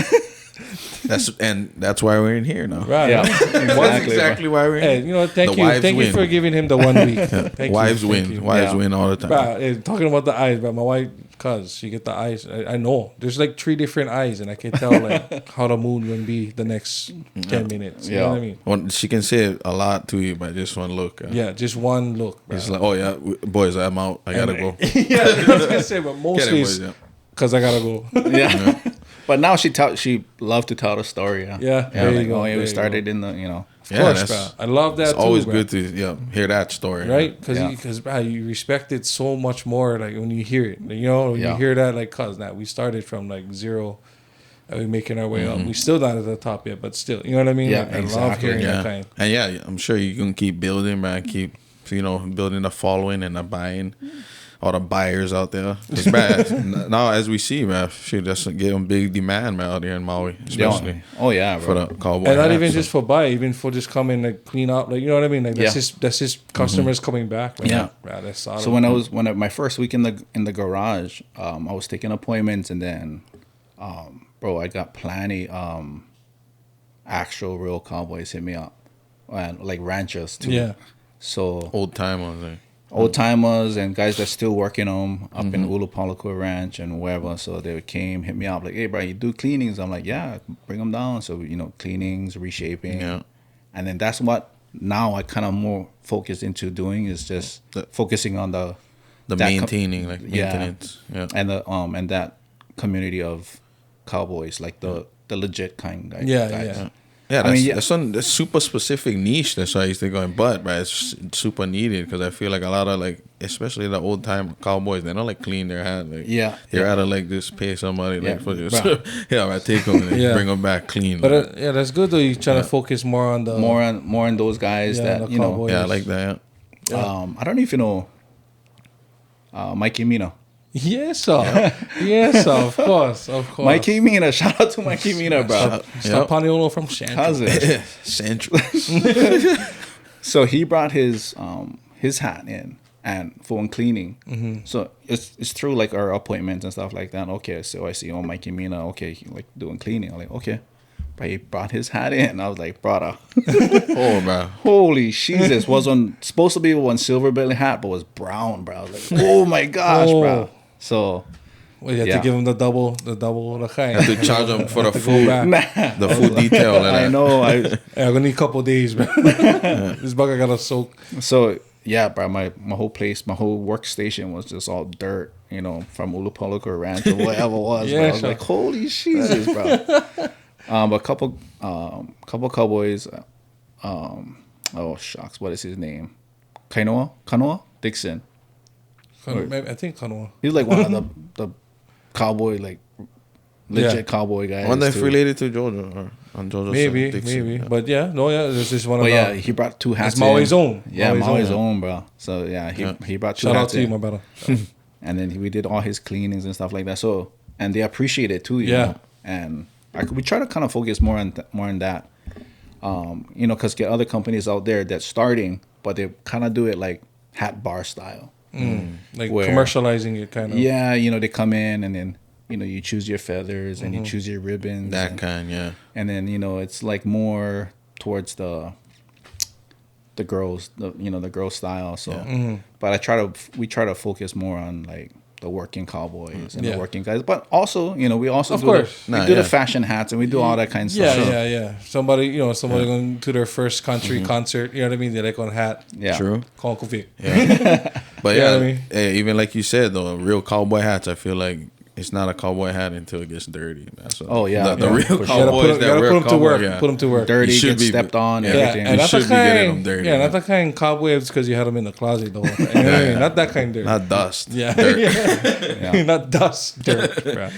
That's why we're in here now. Right. Yeah, That's exactly why we're in Hey, here. thank The you. wives Thank you win. for giving him the 1 week. Thank Wives you. win. Thank you. Wives Yeah. win all the time. Bruh, talking about the eyes, but my wife, cause she get the eyes. I know there's like 3 different eyes, and I can tell like how the mood will be the next 10 minutes. You know what I mean? Well, she can say a lot to you by just one look. Yeah, just one look. Bruh. It's like, oh yeah, boys, I'm out. I gotta go. Yeah, I was gonna say, but Get mostly it, it's boys. Yeah. because I gotta go. Yeah. But now she loved to tell the story. Yeah. Yeah, there you like, go, oh, yeah, there we you started in the, Of Yeah, course, that's- bro. I love that. It's always too, good to hear that story. right? Because Yeah. you respect it so much more. Like when you hear it, when you Yeah. hear that, like, cause that we started from like zero, and we're making our way up. We still not at the top yet, but still, you know what I mean? Yeah, Like, I love exactly. hearing that Yeah, kind. and yeah, I'm sure you can keep building, man. Keep building the following and the buying. All the buyers out there. It's bad. Now, as we see, man, shoot, that's getting big demand, man, out here in Maui, especially Oh yeah, for bro. the cowboy. And not hats. even just for buy, even for just coming like clean up, like you know what I mean. Like that's Yeah. his customers coming back. Like, Yeah. Bruh, that's solid. So my first week in the garage, I was taking appointments, and then, bro, I got plenty actual real cowboys hit me up, and like ranchers too. Yeah. So old time on there. old timers and guys that's still working on up in Ulupalakua Ranch and wherever. So they came, hit me up like, hey, bro, you do cleanings? I'm like, yeah, bring them down. So, cleanings, reshaping. Yeah. And then that's what now I kind of more focused into doing is just focusing on the that maintaining, like yeah. maintenance. Yeah. and the and that community of cowboys, like the legit kind guys. Yeah, guys. yeah. Yeah, I mean, that's super specific niche. That's why I used to go in, but it's super needed because I feel like a lot of like especially the old time cowboys, they don't like clean their hat. Like, Yeah, you yeah. rather like just pay somebody like Yeah, for this. bro. Yeah, I take them and Yeah. bring them back clean. But like. yeah, that's good though. You trying to focus more on the more on those guys Yeah, that the Cowboys. Yeah, I like that. I don't know if you know Mikey Mina. Yes, sir. Yes, sir. Of course. Mikey Mina, shout out to Mikey Mina, bro. Stop Paniolo from Central. Cousin. Central. So he brought his hat in and for cleaning. So it's through like our appointments and stuff like that. Okay, so I see Mikey Mina. Okay, he like doing cleaning. I'm like, okay. But he brought his hat in. I was like, brother. Oh, bro. Holy Jesus. Was supposed to be one silver belly hat, but was brown, bro. I was like, oh my gosh, bro. So Well, you have to give him the double the kind. Have to charge them for the Go food, back. the full detail. Of I that. know. Yeah, I'm gonna need a couple of days, bro. This bugger got to soak. So yeah, bro, my whole place, my whole workstation was just all dirt, from Ulupoluka Ranch or whatever it was. Yeah, bro. I was sure. like, holy Jesus, bro. But a couple cowboys. Oh shucks, what is his name? Kanoa Dixon. I think Kanoa. He's like one of the cowboy, like legit Yeah. cowboy guys. I wonder if too. related to Jojo or on Jojo's Maybe, Dixon. maybe. But yeah, this is one of But the. yeah, he brought two hats. It's Maui's in. own. Yeah, Maui's own. own, bro. So yeah, he brought two Shout out hats to you, in. my brother. And then we did all his cleanings and stuff like that. So, and they appreciate it too, you Yeah. know. And we try to kind of focus more on that, because get other companies out there that's starting, but they kind of do it like hat bar style. Like Where- commercializing it, kind of. Yeah, they come in and then you choose your feathers and you choose your ribbons. That and, kind, yeah. and then it's like more towards the girls, the girl style. So, but we try to focus more on like the working cowboys and Yeah. the working guys, but also we also Of do course. we do the fashion hats and we do all that kind of Yeah, stuff. yeah. Somebody going to their first country concert. You know what I mean? They like on hat. Yeah. True. Call Vic. But You know yeah, what I mean? even like you said though, real cowboy hats, I feel like it's not a cowboy hat until it gets dirty. That's what, Oh, yeah. the Yeah, real for sure. cowboys that put wear them to cowboy, work. yeah. Put them to work. Dirty, You should get be- stepped on, yeah. everything. And You not the should be getting them kind. dirty, Yeah, man. not the kind cowboys because you had them in the closet though. You know what I mean? Not that kind dirty. Not dust. Yeah, Dirt. yeah. Not dust, dirt. Bro.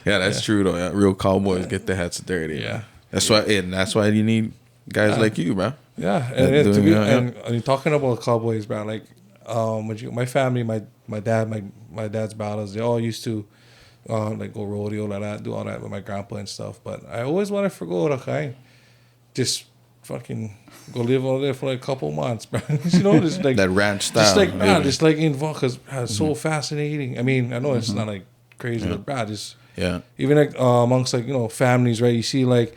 Yeah, that's true though. Yeah. Real cowboys get their hats dirty. Yeah. That's why you need guys like you, bro. Yeah, That and, doing it, and you're talking about cowboys, bro. Like, my family, my dad, my dad's brothers, they all used to, like go rodeo like that, do all that with my grandpa and stuff. But I always wanted to go to just fucking go live over there for like a couple months, bro. Just like That ranch style. just like living. just like involved because it's so fascinating. I mean, I know it's not like crazy, but bro, just yeah. even like amongst like families, right? You see like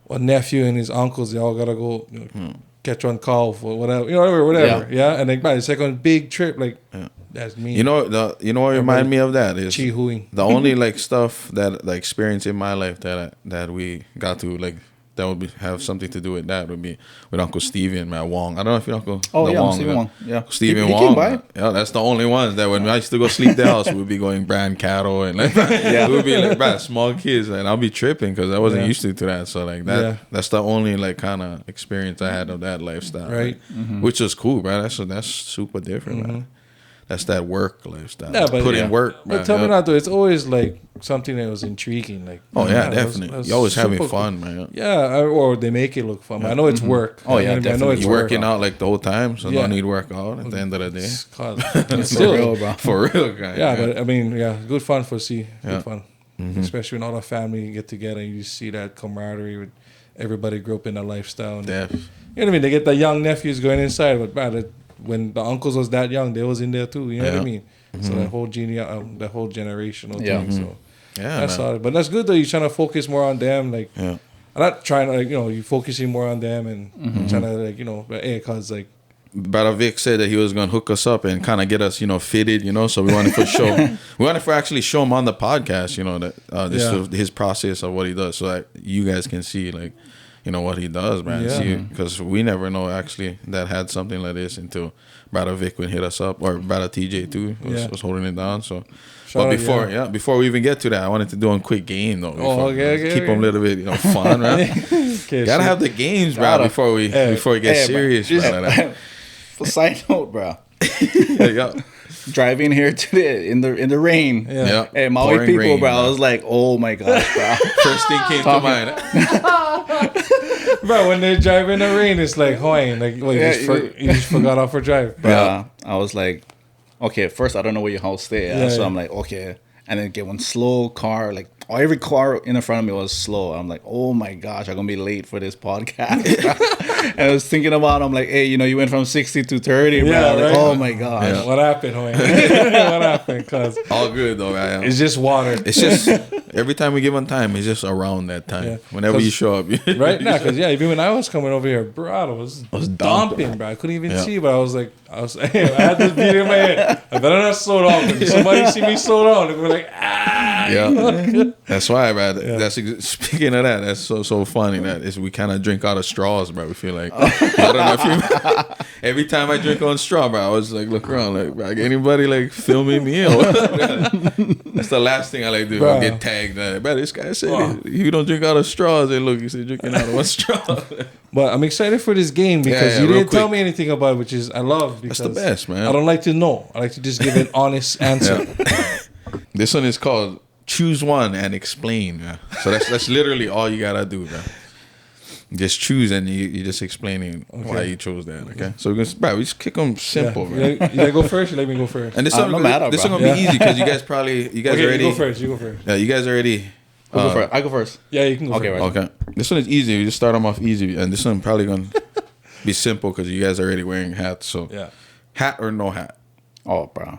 a nephew and his uncles, they all gotta go catch one cow for whatever, whatever. Yeah, and like, man, it's like on a big trip. Like that's me. You know what remind me of that is Chi-hooing. the only like stuff that the experience in my life that we got to like that would have something to do with that would be with Uncle Steven, man, Wong. I don't know if you know Uncle Stephen Wong. Yeah, Steven he Wong. came by. Yeah, that's the only ones that when I used to go sleep their house, we'd be going brand cattle and like we'd be like bro, small kids and I'll be tripping because I wasn't used to that. So like that that's the only like kind of experience I had of that lifestyle, Right. like, which was cool, bro. That's super different, man. That's that work lifestyle. Yeah, but put in work, But man. tell me Yeah. not though. It's always like something that was intriguing. Like Oh yeah, man, definitely. that's You always having super fun, man. Yeah, or they make it look fun. I know it's work. Oh, yeah, I know definitely. it's You work. working out like the whole time, so Yeah. no need work out at the end of the day. It's For still, real, bro. For real, guy. yeah, but I mean, good fun for see. Yeah. Good fun. Especially when all the family get together and you see that camaraderie with everybody grew up in a lifestyle. And, Def. you know what I mean? They get the young nephews going inside, but man, when the uncles was that young, they was in there too. You know what I Yeah. mean? So that whole that whole generational Yeah. thing. So Yeah, that's man. all. But that's good though. You're trying to focus more on them. Like Yeah. I'm not trying to you're focusing more on them and trying to but cause like Brother Vic said that he was gonna hook us up and kind of get us, fitted, so we wanted to actually show him on the podcast, that this is his process of what he does, so that you guys can see like, what he does, man. Yeah. Because we never know actually that had something like this until Brother Vic would hit us up, or Brother TJ too was holding it down. So, Shout but out, before we even get to that, I wanted to do a quick game though. Okay, Keep them a little bit, fun, right? okay, Gotta so- have the games, bro, before we get serious. Just, bro, like that. for side note, bro. Yeah. Driving here today in the rain. Yeah. Yeah. Hey, Maui Pouring people, rain, bro. I was like, oh my gosh, bro. First thing came to mind. Bro, when they're driving in the rain, it's like Hawaiian. Like, wait, you just forgot how to drive. Bro, I was like, okay, at first I don't know where your house stay at. Yeah, So yeah. I'm like, okay. And then get one slow car, like every car in front of me was slow. I'm like, oh my gosh, I'm gonna be late for this podcast. And I was thinking about, I'm like, hey, you went from 60 to 30, bro. Yeah, Like, right. oh my gosh. Yeah. What happened, Hawaiian? What happened? Cause All good though, man. it's just water. It's just every time we give on time, it's just around that time. Yeah. Whenever 'Cause- you show up, Right now, because even when I was coming over here, bro, I was dumping, bro. I couldn't even Yeah. see, but I had this beat in my head. I better not slow down. 'Cause if somebody see me slow down, they're gonna be like, Yeah, that's why, bro. That's speaking of that. That's so funny that we kind of drink out of straws, bro. We feel like I don't know if you. Every time I drink on straw, bro, I was like look around, like bro, anybody like filming me? Or that's the last thing I like to do. Bro. I get tagged. Bro, this guy said you don't drink out of straws. And look, you said drinking out of one straw. But I'm excited for this game because Yeah, you real didn't tell quick. me anything about it, which is I love. Because That's the best, man. I don't like to know. I like to just give an honest answer. This one is called Choose One and Explain. Yeah. So that's literally all you gotta do, bro. Just choose and you're just explaining why you chose that. Okay, so we just kick them simple, Yeah. man. You gotta go first. You let me go first. And this No one, matter, this bro. one gonna be Yeah. easy because you guys Okay, already. you go first. You go first. Yeah, you guys already. Who go first? I go first. Yeah, you can go Okay, first. right. Okay, this one is easy. We just start them off easy, and this one probably gonna be simple because you guys are already wearing hats. So, Yeah. hat or no hat? Oh, bro.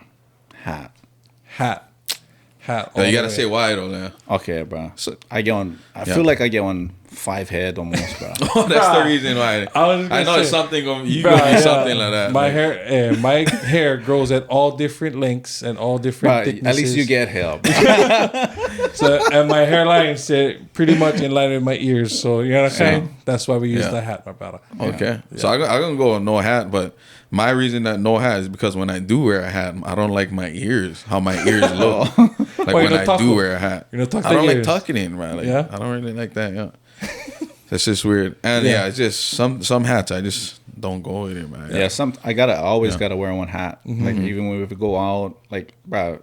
Hat. Hat. Yeah, all you the gotta way. say why though. Yeah. Okay, bro. So, I get one. I Yeah. feel like I get one 5 head almost, bro. oh, that's the reason why. I was gonna I know say- it's something. You Bruh, gonna be yeah. something like that. My hair grows at all different lengths and all different Bro, thicknesses. at least you get help. So, and my hairline sit pretty much in line with my ears. So you know what I'm saying? That's why we use Yeah. the hat, my brother. Okay. So I'm gonna go with no hat, but my reason that no hat is because when I do wear a hat, I don't like my ears, how my ears look. Like you when don't I tuck do them. wear a hat. You don't tuck I the don't like ears. tucking in, man. Like, Yeah? I don't really like that, yeah. That's just weird. And Yeah. yeah, it's just some hats I just don't go with it, man. Yeah, I always gotta wear one hat. Like even when we go out, like bro,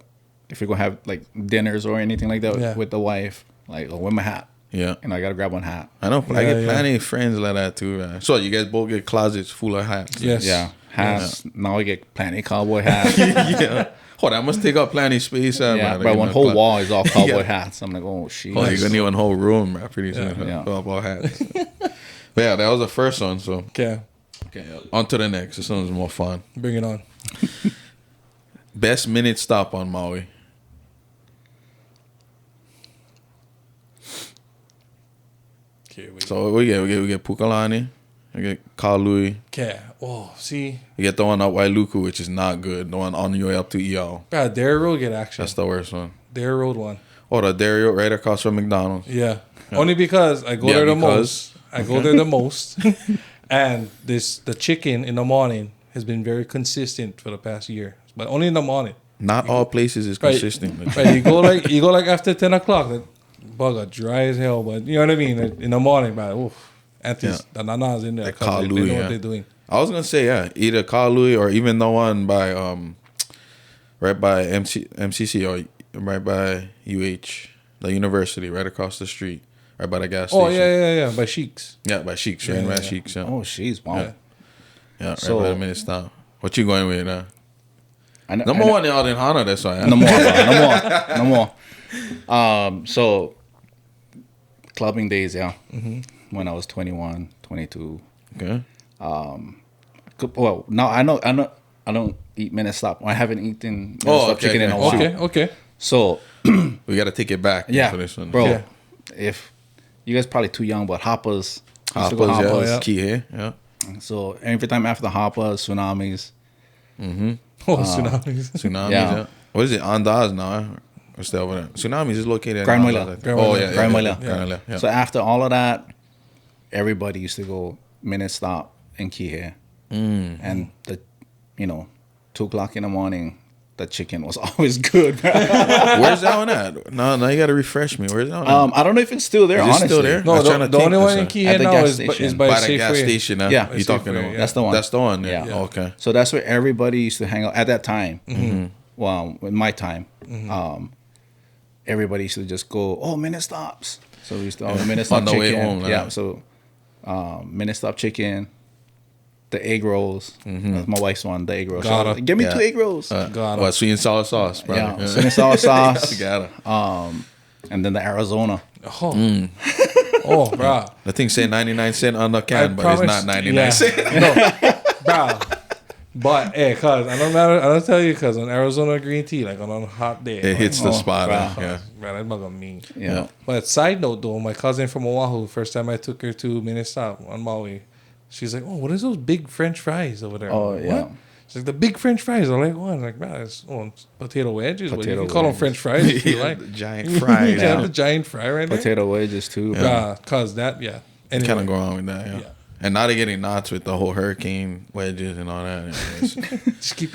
if we're gonna have like dinners or anything like that Yeah. with the wife, like I'll wear my hat. Yeah. And I gotta grab one hat. I know. I Yeah, get yeah. plenty of friends like that too, man. So you guys both get closets full of hats. Yes. Yeah. Hats. Now I get plenty cowboy hats. Yeah. Hold on, I must take up plenty space. Yeah, man. bro, Like, one in whole the wall is all cowboy Yeah. hats. I'm like, oh shit. Oh, you're gonna need one whole room, man, pretty soon. Yeah. Fill up all hats. But yeah, that was the first one. So Okay, okay, on to the next. This one's more fun. bring it on. Best minute stop on Maui. Okay, So we get Pukalani, we get Kalui, Okay. Oh, see, we get the one at Wailuku, which is not good. The one on your way up to Iao. God, Dare Road get action. That's the worst one. Dare Road one. Oh, the Dario right across from McDonald's. Yeah. Only because I go Yeah, there the because- most. I go there the most, and the chicken in the morning has been very consistent for the past year, but only in the morning. Not all places is Right. consistent. Like, Right, you go like after 10 o'clock. That bugger dry as hell, but you know what I mean. Like, in the morning, man, oof, aunties, the nanas in there, Like 'cause they Kalui, know yeah. what they're doing. I was gonna say yeah, either Kalui or even the one by right by MCC or right by UH, the university, right across the street, right by the gas station. Oh yeah, by Sheiks. Yeah, by Sheiks, Yeah, right by yeah. Sheiks. Yeah, Oh jeez, wow. yeah, right So- by the minute stop. What you going with? I Number one out in Ohana, that's why. No more, bro. No more. So clubbing days, yeah. When I was 21, 22. Okay. Well, now I don't eat minute stop. I haven't eaten minute stop okay, chicken in a okay. while. Okay. So We got to take it back. yeah, For this one. bro. Yeah. If you guys probably too young, but hoppers. used to Hoppers, go yeah. hoppers. yeah. Key here. Yeah. So every time after the hoppers, tsunamis. Oh, tsunamis. Tsunamis. Yeah. Yeah. What is it? Andaz now. Or still over there. Tsunamis is located in Grand Andaz, Moila. I think. Grand Oh Moila. yeah. Grand yeah, Moila. yeah. Grand Moila, yeah. So after all of that, everybody used to go minute stop in Kihei. And the 2 o'clock in the morning, the chicken was always good. Where's that one at? No, you got to refresh me. Where's that one? I don't know if it's still there. Is it honestly, still there? I No, was trying to the think only this one in one. Key At Head the now gas is station. by By the the gas Safeway. station. Huh? Yeah. You talking Safeway, about? yeah. That's the one. That's the one. Yeah. Yeah. Okay. So that's where everybody used to hang out at that time. Well, in my time, everybody used to just go, "Oh, minute stops." So we used to minute stop On the chicken. way home, yeah. like. So minute stop chicken, the egg rolls. That's my wife's one. The egg rolls. So I was Gotta. like, give me Yeah. 2 egg rolls. Got What, it. sweet and sour sauce, bro? Yeah, sweet and sour sauce. Got it. And then the Arizona. Oh, oh, bro. The thing say 99 cents on the can, but it's not 99 yeah. cents. No, bro. But hey, cause I don't tell you, cause on Arizona green tea, like on a hot day, It hits the spot. wow. Yeah. Man, that mug on me. Yeah. But side note though, my cousin from Oahu, first time I took her to Minnesota on Maui, she's like, "Oh, what is those big French fries over there?" Oh, I'm like, yeah. What? She's like, "The big French fries." I'm like, "What?" I'm like, "Man, it's potato wedges. But you Potato can call them wedges. French fries if you like." The giant fries. Yeah, the giant fry right there. Potato wedges too. bro. Cause that, yeah. Anyway, Kind of go on with that, yeah. Yeah. And now they're getting knots with the whole hurricane wedges and all that. just keep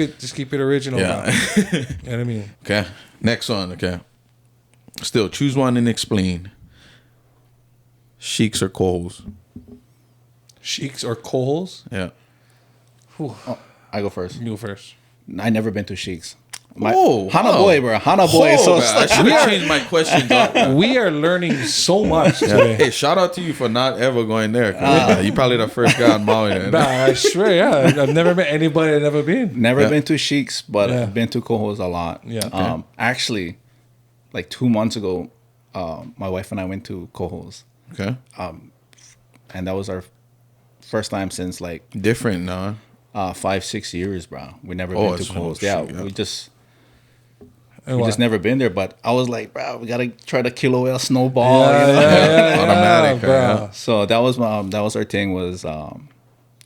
it original. Yeah. Yeah. You know what I mean? Okay. Next one. Okay. Still, choose one and explain. Sheiks or Coles? Sheiks or Coles? Yeah. Whew. I go first. You go first. I never been to Sheiks. Hana boy, bro. Hana boy is so I should have changed my questions up. man. We are learning so much Yeah. today. Hey, shout out to you for not ever going there. 'Cause, you probably the first guy on Maui. There. Nah, I swear, yeah. I've never met anybody that never been. Never Yeah. been to Sheiks, but Yeah. I've been to Coho's a lot. Yeah. Okay. Actually, like 2 months ago, my wife and I went to Coho's, Okay. and that was our first time since like Different, no? 5-6 years, bro. We never Oh, been to it's- Coho's. oh, Yeah, shoot, yeah. we just And we what? just never been there. But I was like, bro, we gotta try the Kilo L snowball. you know? Automatic, bro. yeah. So that was our thing was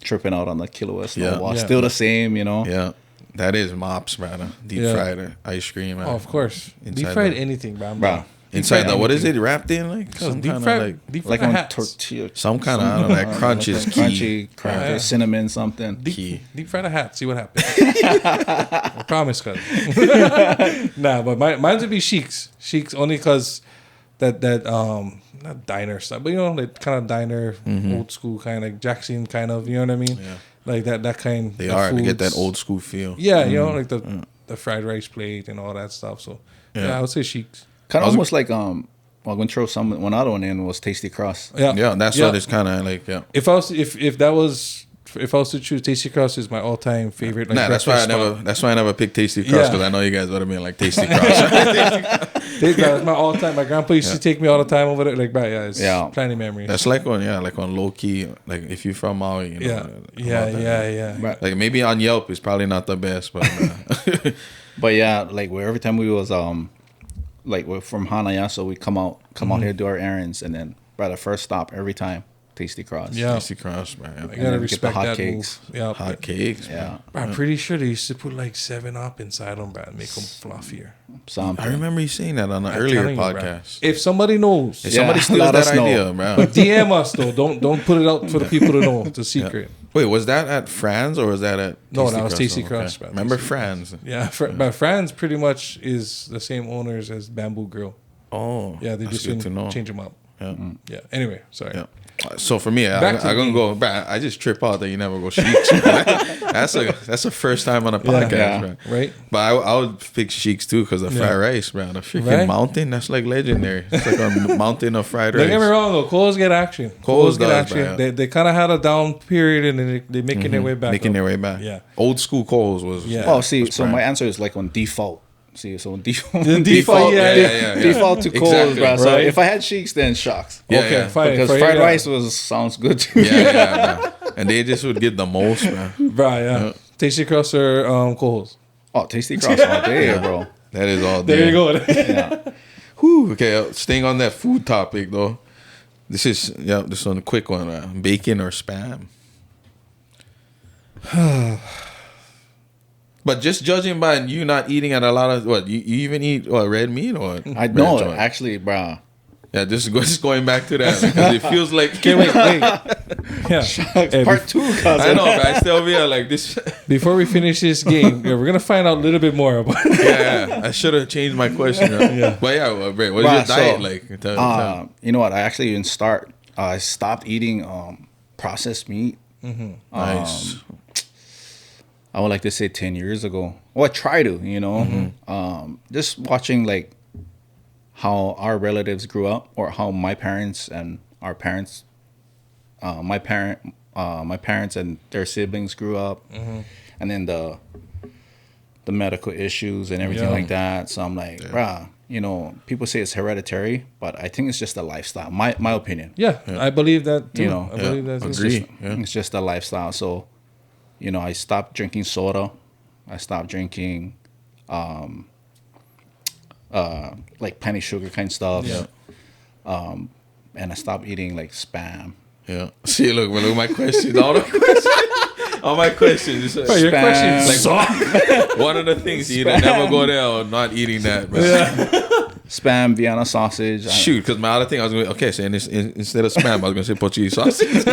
tripping out on the Kilo L snowball. Yeah. Still the same, you know. Yeah. That is mops, man. Deep Yeah. fried ice cream, man. Oh, of course. Inside Deep fried the- anything, bro. Bro. Inside fried the, what is anything. it wrapped in? Like some Deep kind of fried, like, deep Like fried on hats. tortilla. some kind of, I don't know, that crunch is key. Crunchy, cracker, Yeah. cinnamon, something. Key. Deep fried a hat. See what happens. I promise, cuz. Nah, but mine's would be Sheiks. Sheiks only because that not diner stuff, but you know, like kind of diner, old school kind of like Jackson kind of. You know what I mean? Yeah. Like that kind. They the are to get that foods. old school feel. Yeah, you know, like the fried rice plate and all that stuff. So yeah, Yeah. I would say Sheiks. Kind of almost like well, I'm gonna throw one other one in was Tasty Cross. Yeah, Yeah, that's what it's kind of like. Yeah. If I was if I was to choose, Tasty Cross is my all time favorite. Like, Nah, that's why I breakfast never. spot. That's why I never picked Tasty Cross Yeah. because I know you guys would have been like Tasty Cross. That's my all time. My grandpa used to take me all the time over there. Like, bro, yeah, it's Yeah. plenty of memories. That's like on low key. Like if you're from Maui, you know, yeah, about yeah. that. Right. Like maybe on Yelp it's probably not the best, but But yeah, like where every time we was like we're from Hana, yeah, so we come out here do our errands, and then the first stop every time Tasty Cross. Yeah. Tasty Cross, man. I then gotta get the respect hot that cakes. move. Yeah, Hot cakes, Yeah. man. Bro, I'm pretty sure they used to put like 7-Up inside them, bro, and make them fluffier. Something. I remember you saying that on an I'm earlier telling you, bro. podcast. If somebody knows, If somebody Yeah, steals let that us know. idea, bro. DM us though. Don't put it out for the people to know. It's a secret. Wait, was that at Franz or was that at? No, that was Cross? Tasty Okay. Cross, bro. Remember Tasty Franz? Yeah, but Franz pretty much is the same owners as Bamboo Grill. Oh, Yeah, they that's just good to didn't know. change them up. Yeah. Yeah. Anyway, sorry. Yeah. So for me, Back to I'm gonna me. go back. I just trip out that you never go Sheiks. that's a first time on a podcast, Yeah. bro. Right? But I would pick Sheiks too because the fried rice, bro. The freaking Right? mountain, that's like legendary. It's like a mountain of fried rice. Don't get me wrong though, Coles get action. Coles get does, action. bro. They kind of had a down period and then they're making their way back. Making up. their way back. Yeah. Old school Coles was. Yeah. Well, see, was so prime. my answer is like on default. See, so on default, The default, yeah. default to Coles, Exactly. bro. So Right. if I had Sheiks, then Shucks. Yeah, Okay, yeah. fine. Because for fried you, rice sounds good to me. Yeah, bro. And they just would get the most, man. Bro, yeah. Tasty Cross or Coles. Oh, Tasty Cross all day, bro. That is all. There day. you go. Yeah. Whew, okay, staying on that food topic though. This one a quick one. Bacon or spam? But just judging by you not eating at a lot of what you even eat red meat or I know, red joint? actually, bro. Yeah, just going back to that because it feels like Okay, wait. Yeah. Hey, Part 2, cuz. I know, but I still feel like this. Before we finish this game, we're gonna find out a little bit more about it. Yeah, I should have changed my question. Yeah. But yeah, well, Brett, what's your diet like? Tell. You know what? I actually even I stopped eating processed meat. Nice. I would like to say 10 years ago. Well, I try to, you know. Just watching like how our relatives grew up, or how my parents and our parents, my parents and their siblings grew up, and then the medical issues and everything like that. So I'm like, bruh, you know, people say it's hereditary, but I think it's just a lifestyle. My opinion. Yeah, I believe that too. You know, I believe that too. Agree. It's just a lifestyle. So, you know, I stopped drinking soda. I stopped drinking, like plenty sugar kind of stuff. Yeah. And I stopped eating like Spam. Yeah. See, look at my questions. All my questions. Bro, your questions Like, suck. one of the things you never go there or not eating that. Bro. Spam, Vienna sausage. Shoot, because my other thing I was going to, so instead of Spam, I was going to say Portuguese sausage.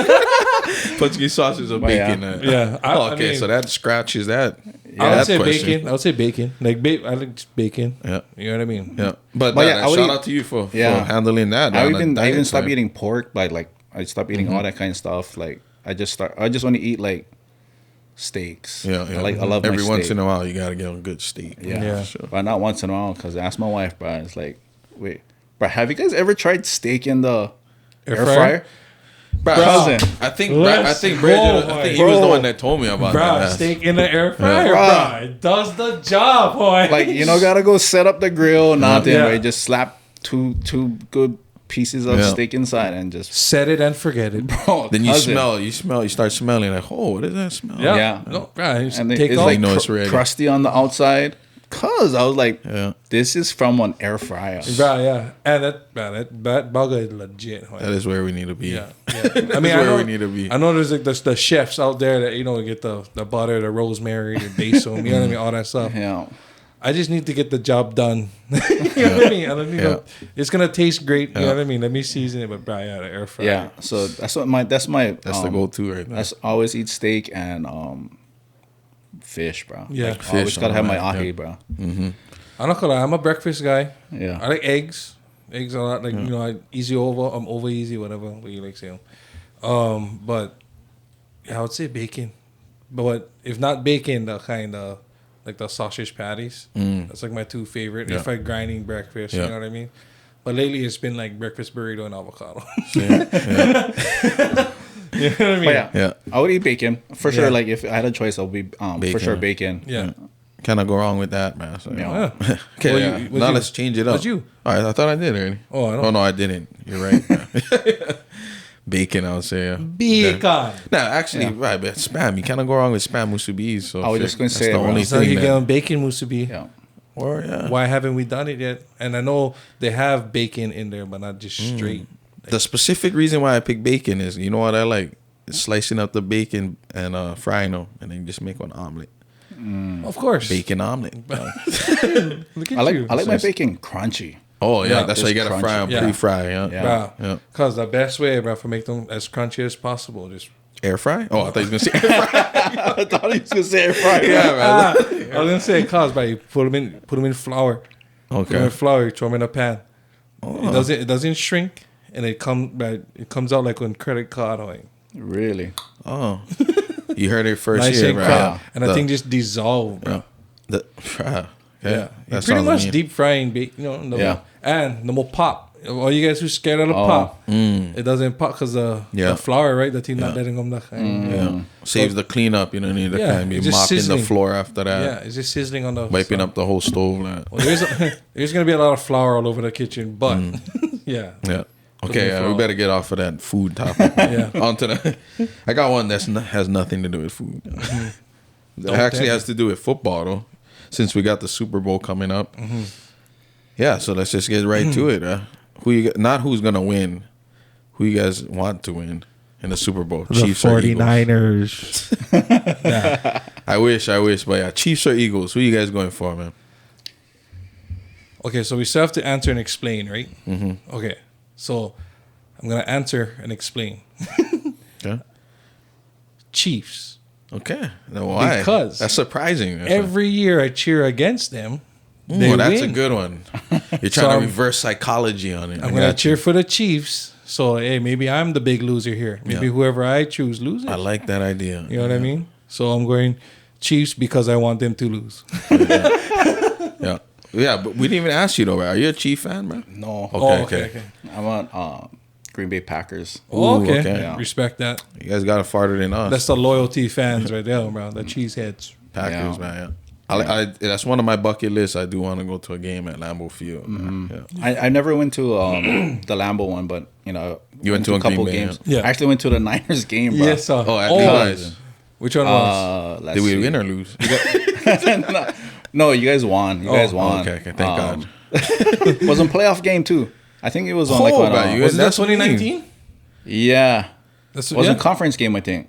Portuguese sausage or bacon. Yeah. I mean, so that scratches that. I would say question. bacon. I would say bacon. Like, I like just bacon. Yeah. You know what I mean? Yeah. But yeah, I would shout eat- out to you for Yeah. handling that. I on a even diet stopped time. eating pork. Like I stopped eating all that kind of stuff. Like I just want to eat like steaks. Yeah. I love every my once steak. in a while you got to get a good steak. Yeah. for sure. But not once in a while, because I asked my wife, bro. It's like, wait, bro, have you guys ever tried steak in the air fryer? Bro, Cousin. I think Let's he go, was the bro. one that told me about Bro, that. steak in the air fryer, Yeah. bro. It does the job, boy. Like, you know, gotta go set up the grill, nothing. Yeah. Right? Just slap two good pieces of Yeah. steak inside and just set it and forget it. bro. Then you cousin. you start smelling like, oh, what does that smell? Yeah. No, bro, just And take it's off. like No, it's ready. crusty on the outside. Cause I was like, Yeah. this is from an air fryer. Bro, yeah. And that burger is legit. Boy. That is where we need to be. Yeah. I mean, where we need to be. I know there's like the chefs out there that, you know, get the butter, the rosemary, the basil, you know what I mean? All that stuff. Yeah. I just need to get the job done. You know what I mean? I don't need it's gonna taste great. You know what I mean? Let me season it, but bro, yeah, the air fryer. Yeah. So that's my That's the go-to right now. I always eat steak and fish, bro. Yeah. Like, I always Fish, gotta have my man. ahi, Yeah. bro. I'm not gonna lie, I'm a breakfast guy. Yeah. I like eggs. Eggs a lot. Like, you know, I easy over. I'm over easy, whatever. What you like saying. But yeah, I would say bacon. But if not bacon, the kind of like the sausage patties. That's like my two favorite. Yeah. If I grinding breakfast, Yeah. you know what I mean? But lately it's been like breakfast burrito and avocado. You know what I mean? But yeah, Yeah. I would eat bacon for sure. Yeah. Like if I had a choice, I'll be for Bacon. sure bacon. Yeah. Cannot go wrong with that, man. So, Yeah. Okay, Well, yeah. you- Now you- let's change it up. what's you? All right, I thought I did already. Oh, I don't. Oh, no, I didn't. You're right. Bacon, I would say. Yeah. Bacon. No, actually, right, but Spam. You cannot go wrong with Spam musubi. So I was shit, just gonna that's say, the bro. only So thing you that- get on bacon musubi. Yeah. Or, yeah. Why haven't we done it yet? And I know they have bacon in there, but not just straight. The specific reason why I pick bacon is, you know what I like? Slicing up the bacon and frying them, and then just make one omelet. Of course. Bacon omelet. Look at I like you. my bacon crunchy. Oh, yeah, Yeah, that's why you just got to fry them crunchy. Yeah. pre-fry. Yeah. Yeah. Bro, Yeah. because the best way, bro, for make them as crunchy as possible, just Air fry? Oh, I thought you was going to say air fry. I thought he was gonna say air fryer. Yeah, man. I was gonna say cause, but you put them in flour. Put them in Okay. flour. You throw them in a pan. It doesn't shrink, and it comes out like on credit card. Like, Really? Oh. You heard it first nice here, and bro. crisp, and the The- thing just dissolve, bro. yeah. The, Yeah, that pretty sounds much mean. deep frying bacon. You know, Yeah. and the more pop. All you guys who scared of the pop, it doesn't pop because the flour, right? That thing not letting them that kind. Yeah. Saves the cleanup. You don't need to Yeah, kind of be it's just mopping sizzling. the floor after that. Yeah, it's just sizzling on the Wiping stuff. up the whole stove. Like. Well, there's gonna be a lot of flour all over the kitchen, but yeah. Yeah. Put Okay, them in we flour. better get off of that food topic. Yeah. Onto the. I got one that has nothing to do with food. It actually has to do with football, though, since we got the Super Bowl coming up. Yeah, so let's just get right to it. Not who's gonna win, who you guys want to win in the Super Bowl? Chiefs or Eagles? 49ers. Yeah. I wish, but yeah, Chiefs or Eagles? Who you guys going for, man? Okay, so we still have to answer and explain, right? Okay, so I'm gonna answer and explain. Okay. Chiefs. Okay. Now why? Because that's surprising. Every year I cheer against them. Ooh, that's win. a good one. You're trying So to reverse psychology on it. I'm going to cheer for the Chiefs. So, hey, maybe I'm the big loser here. Maybe whoever I choose loses. I like that idea. You know what I mean? So I'm going Chiefs because I want them to lose. Yeah. Yeah, but we didn't even ask you though, bro. Are you a Chief fan, bro? No. Okay. I want Green Bay Packers. Oh, okay. okay. Respect that. You guys got it farther than us. That's the loyalty fans right there, bro. The cheeseheads. Packers, man. I that's one of my bucket lists. I do want to go to a game at Lambeau Field. I never went to the Lambeau one, but You went to a couple Green Bay, games. yeah. I actually went to the Niners game, bro. Yes, sir. Oh, at Levi's. Which one was? Let's Did we see. win or lose? No, you guys won. You guys won. Okay. Thank God. It was a playoff game too. I think it was on Oh, on, bro, you- Was that that's what you 2019? yeah. That's It was a conference game, I think.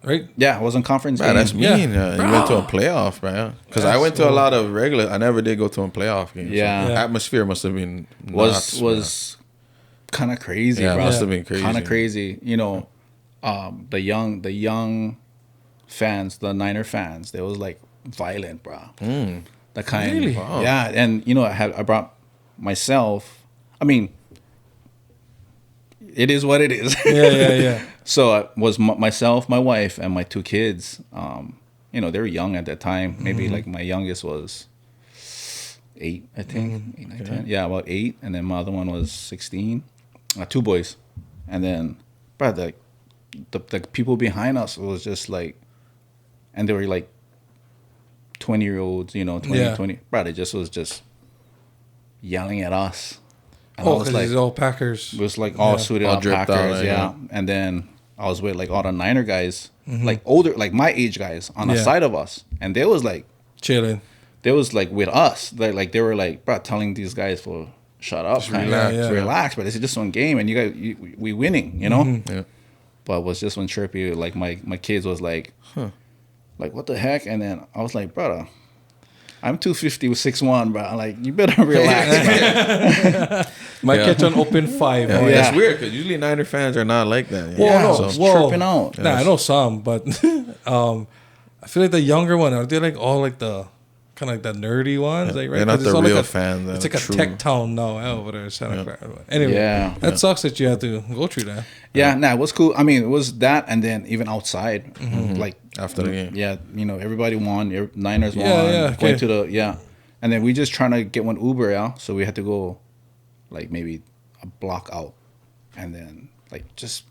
right. Yeah, it was a conference Man, game. that's mean. Yeah. You went to a playoff, man. Because I went to a lot of regular. I never did go to a playoff game. Yeah. So Yeah. atmosphere must have been nuts, was kind of crazy, man. Yeah, bro. it must have been crazy. Kind of crazy. The young fans, the Niner fans, they was like violent, bro. The kind, Really? Wow. yeah. And I brought myself. I mean, it is what it is. Yeah. So it was myself, my wife, and my two kids. They were young at that time. Maybe like my youngest was 8, I think. 8, 9, 10. Yeah, about 8. And then my other one was 16. 2 boys. And then, bro, the people behind us was just like, and they were like 20-year-olds, 20. Bro, they just was just yelling at us. And I Oh, was because it's all Packers. it was like all suited All up dripped out, Packers, like, yeah. And then I was with like all the Niner guys, like older, like my age guys on the Yeah. side of us, and they was like Chilling. with us. They were like, bro, telling these guys for shut up, kind relax. of relax. But this is just one game, and you guys, we winning, you know. Yeah. But it was just when Chirpy, like my kids was like, like what the heck? And then I was like, brother, I'm 250 with 6'1", bro. Like, you better relax, bro. Might catch an open 5. Yeah, Oh, That's weird because usually Niner fans are not like that. Whoa, So- no. Just Whoa. tripping out. Nah, I know some, but I feel like the younger one, are they like all like the kind of like the nerdy ones? Like, right? They're not 'Cause it's the all real like fans. It's like a true. tech town now over there in Santa Clara. Anyway, Yeah. that sucks that you have to go through that. Yeah, nah, it was cool. I mean, it was that, and then even outside, like After the game. Yeah, everybody won. Niners won. Yeah, Going okay. to and then we just trying to get one Uber, yeah. So we had to go, like maybe a block out, and then like just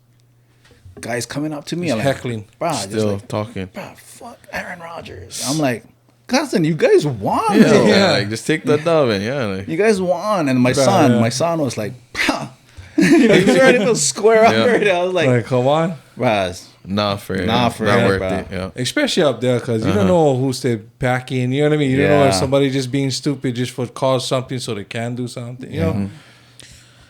guys coming up to me, Just like, heckling. bruh, just Still like, talking. bruh, fuck Aaron Rodgers. I'm like, cousin, you guys won. Yeah, though. like just take the dub and like, You guys won, and my yeah. son was like, bruh. He was ready to square up. Yeah. Right? I was like, Like, come on. bruh, not for Not not real, worth bro. it. Yeah. Especially up there, because you don't know who's they packing. You know what I mean? You don't know if Yeah. somebody just being stupid just for cause something so they can do something. You know?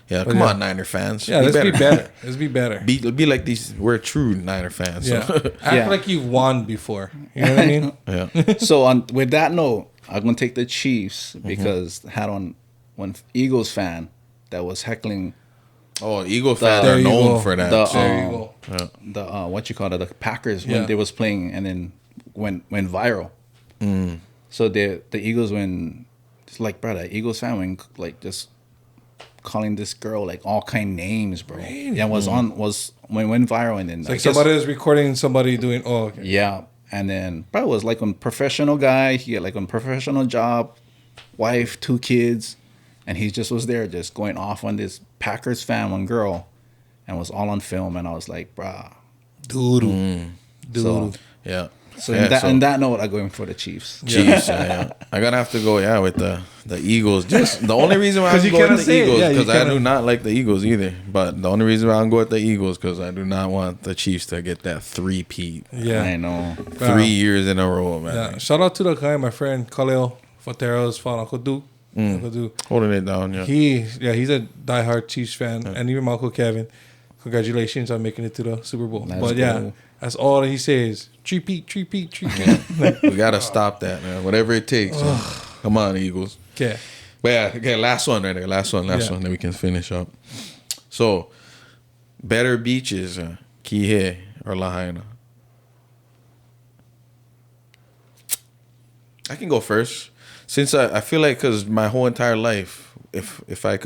Yeah, come yeah. on, Niner fans. Yeah, let's be better. Let's be better. Be like these. We're true Niner fans. Yeah. So. Act Yeah. like you've won before. You know what I mean? Yeah. So with that note, I'm gonna take the Chiefs because I had on one Eagles fan that was heckling Oh, Eagle fans There are you known go. for that. The, so- There you go. the what you call it, the Packers Yeah. when they was playing, and then went viral. So the Eagles it's like, brother, Eagles fan went like just calling this girl like all kind names, bro. Yeah, was went viral, and then It's like somebody is recording somebody doing, oh, okay. yeah, and then bro was like a professional guy. He had like a professional job, wife, 2 kids, and he just was there just going off on this Packers fan, one girl, and was all on film. And I was like, bruh. Doodoo. So, Yeah. so, Yeah, in that note, I'm going for the Chiefs. Chiefs. Yeah. I'm gonna have to go. Yeah, with the Eagles. Just the only reason why I'm 'Cause you going cannot with the say it. Eagles Yeah, you because I cannot- do not like the Eagles either. But the only reason why I'm going with the Eagles because I do not want the Chiefs to get that 3-peat. Yeah. I know. 3 years in a row, man. Yeah. Shout out to the guy, my friend Khalil Fatero's father, Uncle Duke. Uncle Duke. Holding it down. Yeah. He's a diehard Chiefs fan, and even my Uncle Kevin. Congratulations on making it to the Super Bowl. That's but yeah, cool. that's all he says. 3-peat, 3-peat, 3-peat. We gotta stop that, man. Whatever it takes. Come on, Eagles. Okay. But yeah, okay, last one right there. Last one, Yeah. then we can finish up. So, better beaches, Kihei or Lahaina? I can go first. Since I feel like, because my whole entire life, if I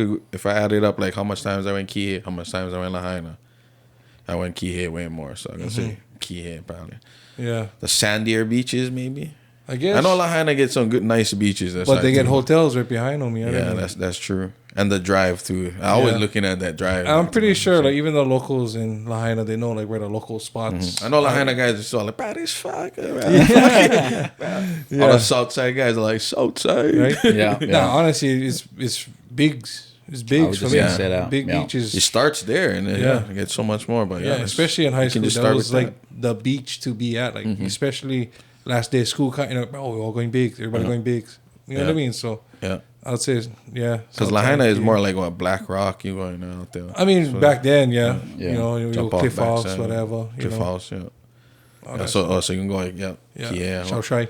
added up like how much times I went Kihei, how much times I went Lahaina, I went Kihei way more. So I'm gonna say Kihei probably. Yeah. The sandier beaches maybe. I guess. I know Lahaina gets some good nice beaches. But they get hotels right behind them. Yeah, that's true. And the drive too. I always looking at that drive. I'm pretty sure, like, even the locals in Lahaina, they know like where the local spots. I know Lahaina guys are still like, bad as fuck. All the Southside guys are like, Southside. Right? Yeah. No, honestly, it's bigs. It's bigs for me. Say that. Big Yeah. beaches. It starts there and then it gets so much more. But Yeah, especially in high school, just that start was with like the beach to be at. Like, especially last day of school, we're all going bigs. Everybody going bigs. You know what I mean? So yeah. I'd say, Because Lahaina is more like what, Black Rock, you going out there. I mean, so, back then, you know, Jump off Cliff House, backside, whatever. Cliff House, so you can go like, yeah. Shao Shai.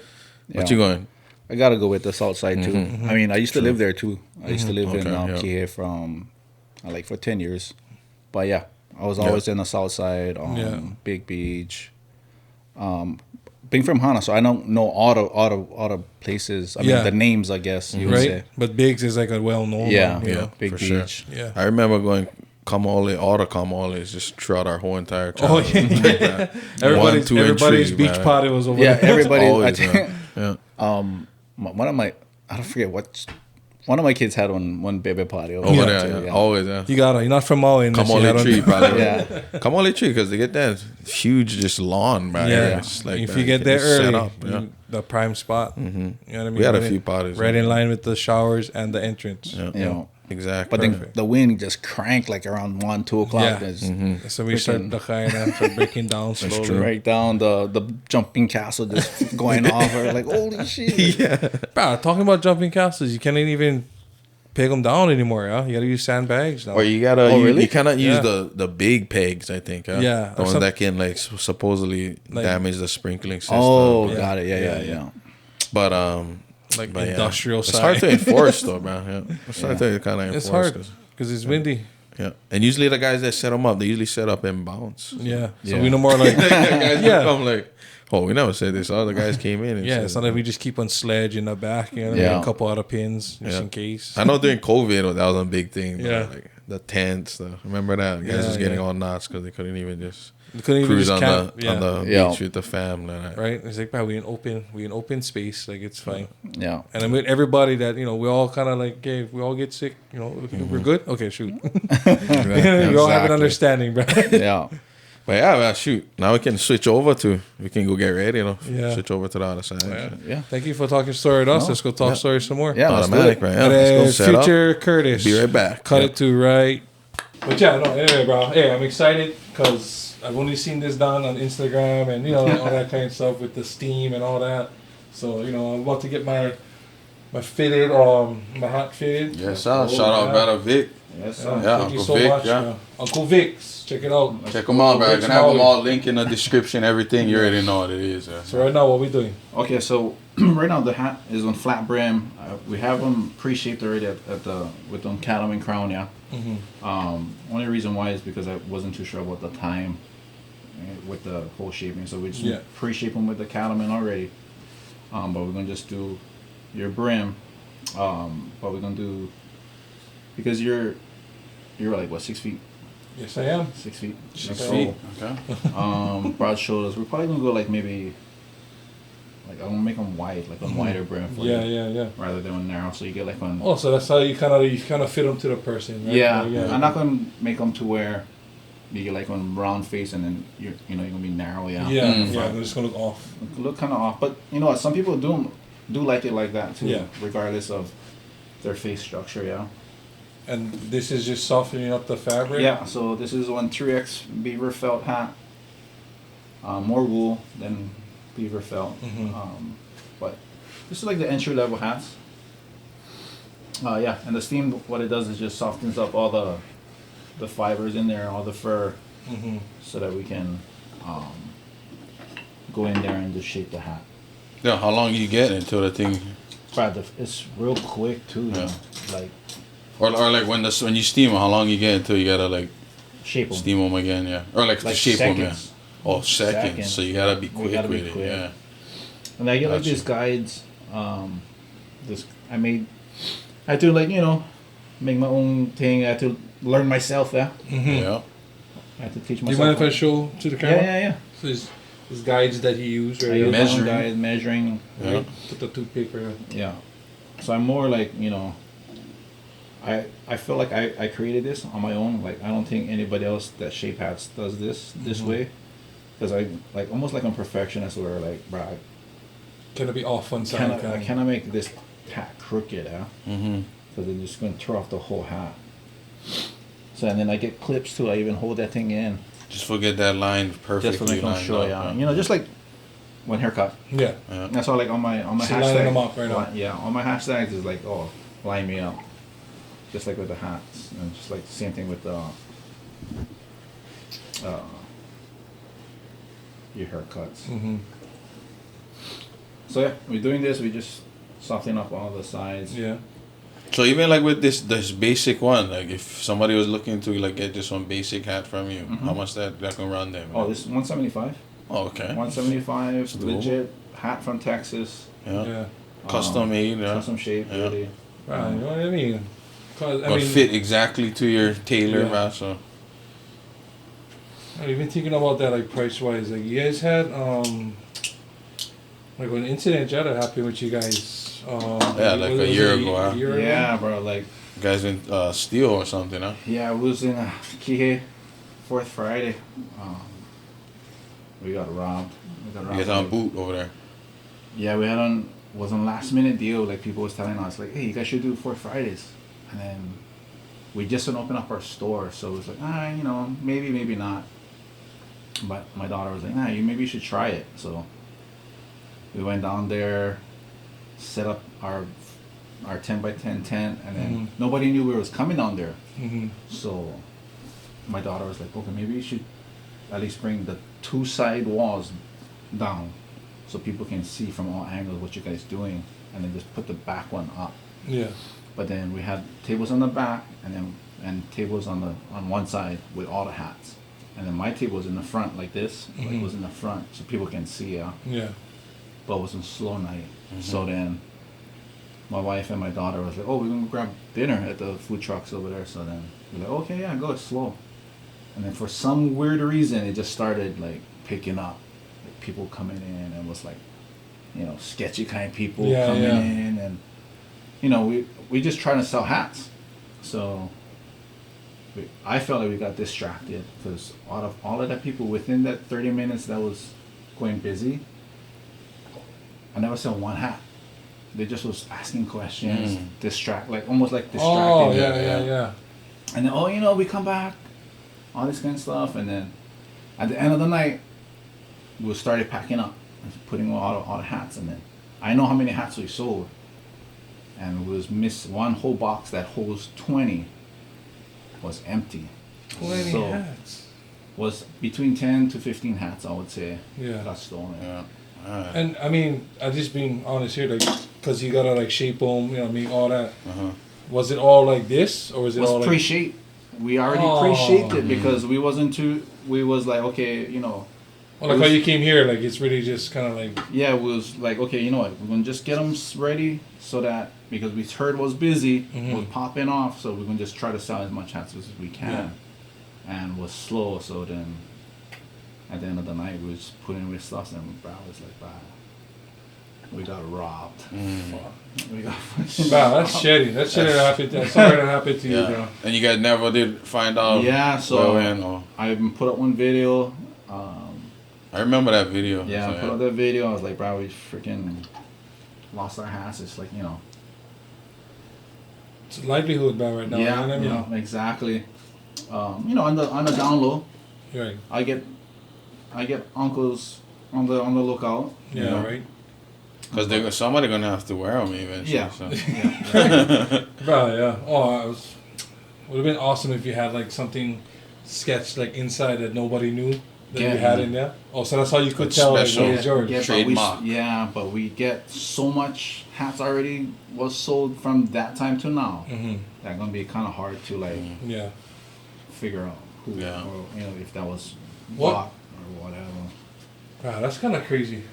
What you going? I gotta go with the south side too. I mean, I used to live there too. I used to live in Kihei from like for 10 years. But yeah, I was always in the south side, Big Beach. Being from Hana, so I don't know all the places. I mean, the names, I guess you would say. But Biggs is like a well-known one. Big for Beach. Sure. Yeah. I remember going all the Kamoles just throughout our whole entire Oh, childhood. yeah. Everybody's beach party was over Yeah, there. everybody. Always, I think, yeah. one of my, I don't forget what. One of my kids had one baby party over Over there there, too, always, You're not from Maui. Kamole tree, probably. Yeah. Kamole tree, because they get that huge just lawn, man. Yeah. It's like, if man, you get can there just set early, up, the prime spot. You know what I mean? We had a few parties. Right in line with the showers and the entrance. Yeah. You know, Exactly. but then the wind just cranked like around 1, 2 o'clock. Yeah. It's So we start breaking down slowly. right down the jumping castle just going off. We're like, holy shit! Bro, talking about jumping castles, you can't even peg them down anymore. Yeah, you gotta use sandbags now. Or you gotta, really? you cannot use Yeah. the big pegs, I think. Huh? Yeah, The or ones some- that can like supposedly Like- damage the sprinkling system. Oh, Yeah. got it. Yeah. But like but industrial It's side. hard to enforce though, man. Yeah. It's hard to kind of enforce. It's hard because it's windy. Yeah. And usually the guys that set them up, they usually set up in bounds. Yeah, so Yeah. we know more like guys Yeah. come like, oh, we never said this. All the guys came in. And yeah. said, It's not like we just keep on sledge in the back. You know, Yeah. a couple other pins just in case. I know during COVID that was a big thing. Yeah. Like the tents. Remember that? Guys Yeah, was getting yeah. all knots because they couldn't even just We couldn't even cruise just on camp. the Yeah. beach with the family. Right? It's like, bro, we in open space. Like, it's fine. Yeah. And then with everybody that, you know, we all kind of like, okay, if we all get sick, you know, we're good. Okay, shoot. We all have an Exactly. understanding, bro. Yeah. But yeah, well, shoot. Now we can switch over we can go get ready, Yeah. switch over to the other side. Yeah. Thank you for talking story with us. No. Let's go talk story some more. Yeah. Let's do Automatic, it. right? Yeah, And then let's go set up. future Curtis. Be right back. Cut Yeah. it to right. But yeah, no, anyway, bro. Hey, I'm excited because I've only seen this done on Instagram and, you know, all that kind of stuff with the steam and all that. So, you know, I'm about to get my fitted, my hat fitted. Yes, sir. Shout out, brother Vic. Yes. Yeah, Yeah, thank you Uncle so Vic, much. yeah. Uncle Vic's. Check it out. Check them out, bro. Vics I'm gonna have them Maui. all linked in the description, everything. You already know what it is. Yeah. So right now, what we doing? Okay, so right now the hat is on flat brim. We have them pre-shaped already at the with them cattleman crown. Yeah. Only reason why is because I wasn't too sure about the time with the whole shaping, so we just pre-shape them with the cattleman already. But we're gonna just do your brim. But we're gonna do because you're like what 6 feet. Yes, I am. 6 feet. 6 feet. Okay. Broad shoulders. We're probably gonna go like maybe. Like I'm gonna make them wide, like a wider brim for you, Yeah. rather than narrow. So you get like on. Oh, so that's how you kind of fit them to the person, right? Yeah, I'm not gonna make them to where you get like on round face and then you're gonna be narrow. Yeah. They're just gonna look off. Look kind of off, but you know what? Some people do like it like that too. Yeah. Regardless of their face structure. Yeah. And this is just softening up the fabric. Yeah. So this is one 3X beaver felt hat. More wool than beaver felt. But this is like the entry level hats. And the steam, what it does is just softens up all the fibers in there, all the fur, so that we can go in there and just shape the hat. Yeah, how long you get until the thing, But it's real quick too. You know? Like or like when you steam 'em, how long you get until you gotta like shape them. steam them again? Yeah, or like to Like shape them. Yeah. seconds. Oh, seconds. Seconds. So you gotta be quick gotta be with quick. it. Yeah. And I get like Gotcha. these guides This I had to like make my own thing. I had to learn myself. Yeah, Yeah. I had to teach Do you myself. mind if I show to the camera? Yeah. So his guides that he used, I right? use my own Measuring. guide, measuring. Yeah. Put the toothpick right. Yeah. So I'm more like I feel like I created this on my own. Like I don't think anybody else that shape hats does this way. Because I like almost like I'm perfectionist where like, bro, Can it be off one side? I cannot make this hat crooked, yeah. Mm-hmm. Because they're just going to throw off the whole hat. So and then I get clips too. I even hold that thing in Just forget that line perfectly just to make them lined show, up. yeah. Just like one haircut. Yeah. Yeah. That's all. Like on my So hashtag. lining them up right now. Yeah, on my hashtags is like, oh, line me up. Just like with the hats, and just like the same thing with the your haircuts. Mm-hmm. So yeah, we're doing this. We just soften up all the sides. Yeah. So even like with this basic one, like if somebody was looking to like get just one basic hat from you, how much that can run them? Oh, this 175. Oh, okay. 175, doable. legit hat from Texas. Yeah. Yeah. Custom made. Yeah. Custom shape, Yeah. really. Right. You know what I mean? 'Cause, But fit exactly to your tailor, Yeah. man. So I've been thinking about that, like price wise. Like you guys had like an incident that happened with you guys. Yeah, like a year ago, huh? year ago? Yeah, bro. Like, guys in steel or something, huh? yeah, we was in Kihei, 4th Friday. We got robbed. You guys on boot over there. Yeah, we had was on last minute deal. Like people was telling us, like, hey, you guys should do 4th Fridays, and then we just didn't open up our store, so it was like, maybe not. But my daughter was like, nah, maybe you should try it. So we went down there, set up our 10 by 10 tent, and then nobody knew we was coming down there. Mm-hmm. So my daughter was like, okay, maybe you should at least bring the 2 side walls down so people can see from all angles what you guys doing, and then just put the back one up. Yeah. But then we had tables on the back and tables on one side with all the hats. And then my table was in the front like this. Like it was in the front so people can see, Yeah. but it was a slow night. So then my wife and my daughter was like, oh, we're going to grab dinner at the food trucks over there. So then we're like, okay, yeah, go slow. And then for some weird reason, it just started like picking up. Like people coming in and was like, sketchy kind of people coming in. And, we just trying to sell hats. So I felt like we got distracted because out of all of the people within that 30 minutes that was going busy, I never saw one hat. They just was asking questions, almost like distracting. Oh, yeah. And then, we come back, all this kind of stuff. And then at the end of the night, we started packing up, putting all the hats. And then I know how many hats we sold. And we was missed one whole box that holds 20 was empty. 20 So, hats. Was between 10 to 15 hats, I would say, Yeah. got stolen. Yeah. And I mean, I'm just being honest here, like, because you gotta like shape them, all that. Uh-huh. Was it all like this, or was it It was all like? pre-shaped. We already Oh. pre-shaped it because we was like, okay, Well, like how you came here, like it's really just kind of like. yeah, we was like, okay, you know what, we're going to just get them ready so that, because we heard was busy, was popping off, so we're going to just try to sell as much hats as we can. And was slow, so then at the end of the night, we was putting with stuff, and Brad was like, we got robbed. We got fucking Wow, that's shitty. That's shitty that happened. I'm sorry that happened to you, Yeah. bro. And you guys never did find out. Yeah, so where went or- I put up one video. I remember that video. Yeah, So, I put up that video. I was like, bro, we freaking lost our hats. It's like, It's livelihood bad right now. You know what I mean? yeah, exactly. On the down low, You're right. I get uncles on the lookout. Yeah, you know. right. Because somebody gonna have to wear them eventually. Yeah. So. Yeah. Bro, yeah. Oh, would have been awesome if you had like something sketched like inside that nobody knew that you had in there. Oh, so that's how you could It's tell like special. what was yours. Yeah, Trademark. but we get so much hats already was sold from that time to now. Mm-hmm. That gonna be kind of hard to like Yeah. figure out who, Yeah. or if that was What? bought or whatever. Wow, that's kind of crazy.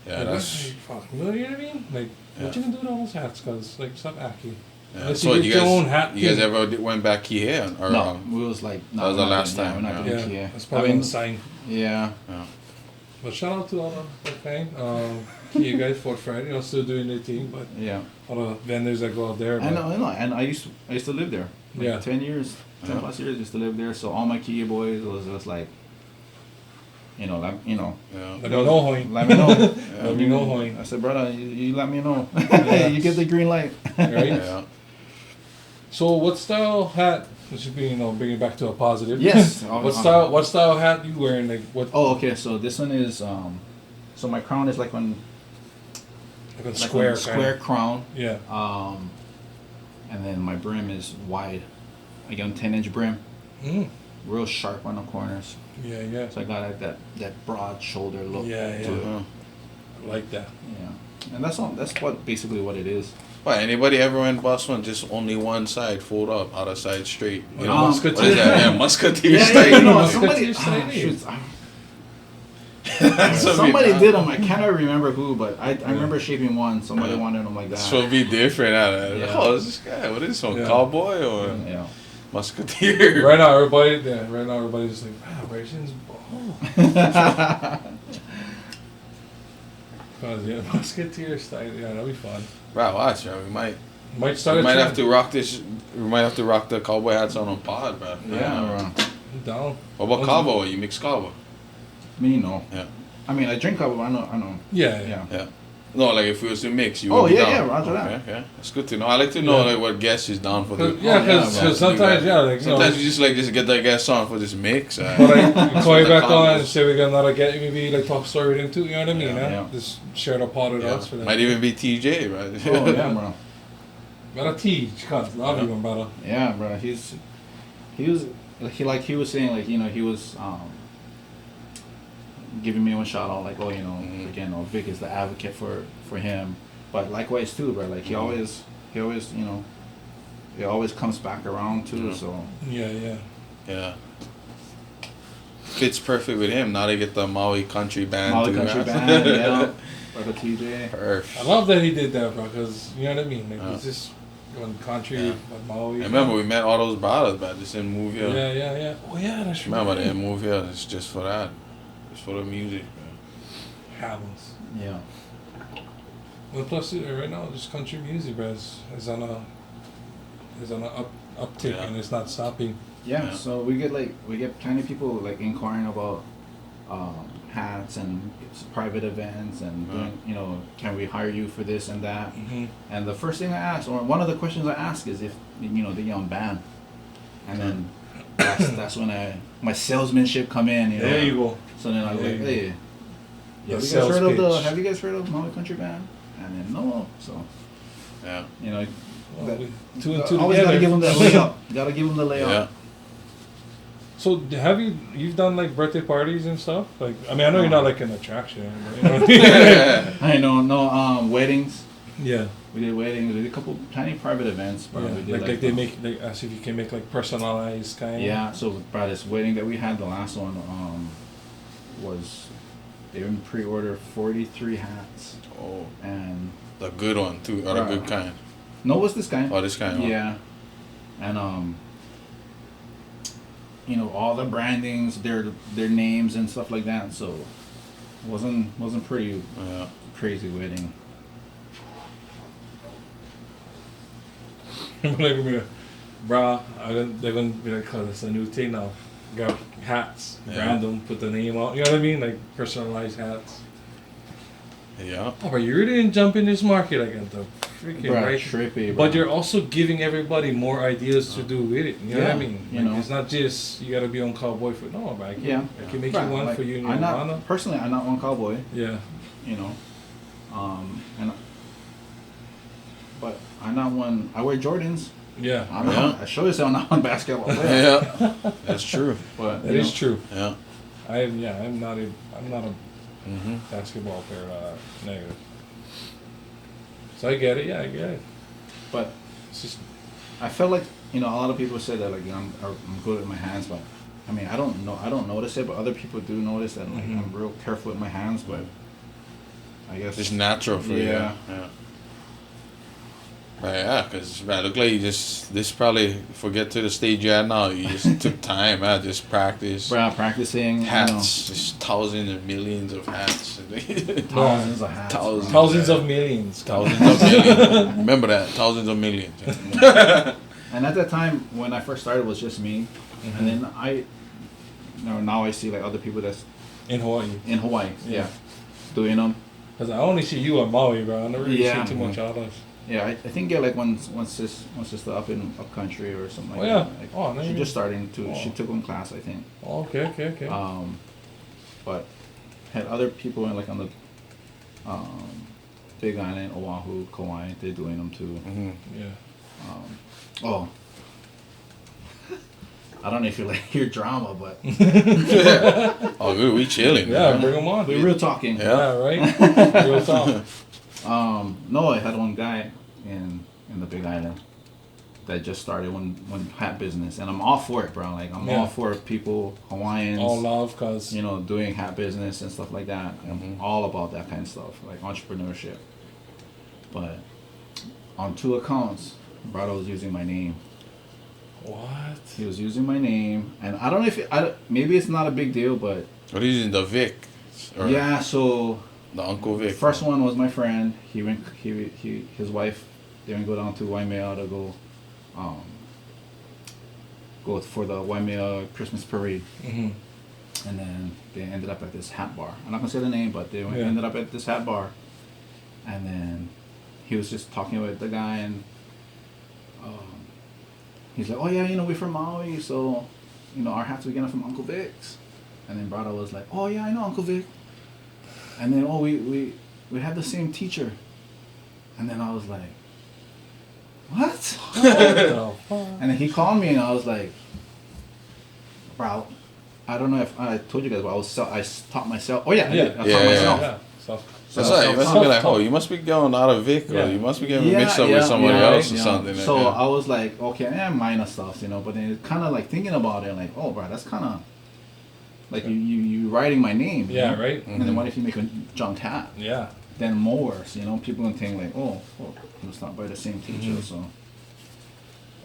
Yeah, Like, that's. fuck. You know what I mean? Like, what Yeah. you gonna do with all those hats? Cause like, stop acting. Yeah. Unless So you get you your guys, own hat. you guys thing. ever went back here? Or, No, we was like, no, that was we're the not last doing- time, Yeah, we're not yeah. doing Yeah, Kia. that's probably on the sign. Yeah. Yeah. But shout out to all the thing. You guys for Friday, you know, still doing their thing, but Yeah. all the vendors that go out there. I but- know, and I used to live there. Like Yeah. 10 years, 10 Yeah. plus years, used to live there. So all my Kia boys was just like, Yeah. Let me know, Hoy. let me know. Let me know, Hoy. I said, brother, you let me know. You get the green light. Right? Yeah. So, what style hat? This should be, bring it back to a positive. Yes. What style hat you wearing? Like what? Oh, okay. So this one is, so my crown is like like a like square. a square crown. Yeah. And then my brim is wide, like a 10-inch brim, Mm. real sharp on the corners. Yeah, yeah. So I got like that broad shoulder look. Yeah, yeah. To it. Uh-huh. I like that. Yeah. And that's basically what it is. Why, anybody ever went bust one just only one side, fold up, other side straight? You know, Musketeer. what is that? Yeah, musketeer Yeah, style. you know, Musketeer somebody, style. That's what somebody we- did them. I cannot remember who, but I remember shaping one. Somebody Yeah. wanted them like that. This will be different. Yeah. Oh, is this guy? What is this, some Yeah. cowboy or Yeah. musketeer? Right now, everybody's just like, wow, Brayton's bald. Cause yeah, musketeer style. Yeah, that'll be fun. Right, watch, bro. We might Start. we a might have trend. to rock this. We might have to rock the cowboy hats on pod, bro. Yeah. I'm down. What about cowboy? You mix cowboy? Me, no. Yeah. I mean, I drink coffee, but I know. Yeah, Yeah. Yeah. No, like if we was to mix, you Oh, would be yeah, down. yeah, roger that. Okay, okay. It's good to know. I like to know Yeah. like what guest is down for the. Yeah, Oh, yeah, because man. sometimes, yeah, like, Sometimes you just get that guest on for this mix. But I call you the back on combos. and say we got another get maybe like talk story with him too. You know what I mean? Yeah, huh? yeah. Just share the part with us for that. Might even be TJ, right? Oh, yeah, bro. Better teach, cause love you, brother. Yeah, bro. He was saying, like, he was giving me one shout out, like, oh, again, Vic is the advocate for him, but likewise too, bro. Like he always it always comes back around too. Yeah. So Yeah, yeah. Yeah. Fits perfect with him. Now they get the Maui country band Maui too. country right? band, yeah, brother TJ. Perfect. I love that he did that, bro. Cause you know what I mean. Like Yeah. it's just going country, Yeah. like Maui. I remember we met all those brothers, but just didn't move here. Yeah, yeah, yeah. Oh yeah, that's Remember right. they didn't move here. It's just for that. It's for the music. Man. Happens. Yeah. Well, plus right now, just country music, bro, is on a uptick, Yeah. and it's not stopping. Yeah, Yeah. so we get plenty of people like inquiring about hats and private events and doing, can we hire you for this and that? Mm-hmm. And the first thing I ask, or one of the questions I ask, is if they on band, and then that's when my salesmanship come in. There you go. So then I was There like, you hey, The have you sales guys heard pitch. have you guys heard of Maui Country Band? And then no, so Yeah. Well, that- two and two always together. gotta give them that layup. Gotta give them the layup. Yeah. So have you've done like birthday parties and stuff? Like I mean I know you're not like an attraction, but, you know what I mean? I know, no, weddings. Yeah. We did weddings. We did a couple tiny private events. But Yeah. we did Like they make like ask if you can make like personalized kind. Yeah, so by this wedding that we had, the last one, was they even pre-order 43 hats, Oh, and the good one too, or the Right. good kind. no, it was this guy. Oh, this kind. huh? Yeah, and all the brandings, their names and stuff like that. So it wasn't pretty Yeah. crazy wedding. Like, bruh, they're gonna be like, oh, it's a new thing now. Got hats, Yeah. brand them, put the name on. You know what I mean? Like personalized hats. Yeah. Oh, but you really didn't jump in this market again, the freaking Bruh, right. trippy, But bruh. you're also giving everybody more ideas to do with it. You know what I Yeah, mean? you Like, know. It's not just you gotta be on cowboy foot. No, but I can, Yeah. I can make Bruh, you one like, for you and your I'm Ohana. not personally. I'm not one cowboy. Yeah. And but I'm not one. I wear Jordans. Yeah. I'm Yeah. not, I show you I'm not one basketball player. Yeah. That's true. But That is true. Yeah. I'm not a Mm-hmm. basketball player, negative. So I get it, yeah, I get it. But It's just I felt like a lot of people say that like I'm good with my hands, but I mean I don't notice it, but other people do notice that like Mhm. I'm real careful with my hands. But I guess Just natural for you. Yeah. Yeah. Right, yeah, because look like you this probably forget to the stage you're at now. You just took time, man. Just practice. practicing Hats, just thousands and millions of hats. thousands of hats. Thousands. bro. Thousands of millions. Thousands of millions. Remember that. Thousands of millions. And at that time, when I first started, it was just me. And then now I see like other people that's In Hawaii. in Hawaii. Yeah. Yeah. Doing them. Because I only see you on Maui, bro. I never really Yeah. see too much out of. Yeah, I think like one sister up in up country or something like Oh, yeah. that. Like, Oh, she's nice. just starting to. Oh. She took one class, I think. Oh, okay. But had other people in like on the Big Island, Oahu, Kauai. They're doing them too. Yeah. Oh, I don't know if you like hear drama, but Oh, good. We chilling. Yeah, man. bring them on. we're dude. real talking. Yeah, right? Real talk. No, I had one guy in the Big Island that just started one hat business, and I'm all for it, bro. Like I'm Yeah. all for people, Hawaiians, All love, because doing hat business and stuff like that. I'm all about that kind of stuff, like entrepreneurship. But on 2 accounts, Brado was using my name. what? He was using my name, and I don't know if maybe it's not a big deal, but What is it, the Vic? Or yeah. So The Uncle Vic. first one was my friend. He went. His wife. They would go down to Waimea to go for the Waimea Christmas parade, Mm-hmm. and then they ended up at this hat bar. I'm not gonna say the name, but they Yeah. ended up at this hat bar, and then he was just talking with the guy, and he's like, "Oh yeah, we're from Maui, so our hats we get them from Uncle Vic's." And then Brado was like, "Oh yeah, I know Uncle Vic." And then we had the same teacher, and then I was like, "What?" And then he called me, and I was like, "Bro, I don't know if I told you guys, but I taught myself. Oh yeah, I did. I Yeah, taught yeah, myself. Yeah. So, That's right. You must be like, oh, you must be going out of Vic, Yeah. or you must be getting mixed up with somebody else or something. So like, I was like, okay, minor stuff, but then it's kind of like thinking about it, like, oh, bro, that's kind of like you writing my name. you Yeah, know? right? And then what if you make a junked hat? yeah. Then more worse, people gonna think like, oh, he was taught by the same teacher, so.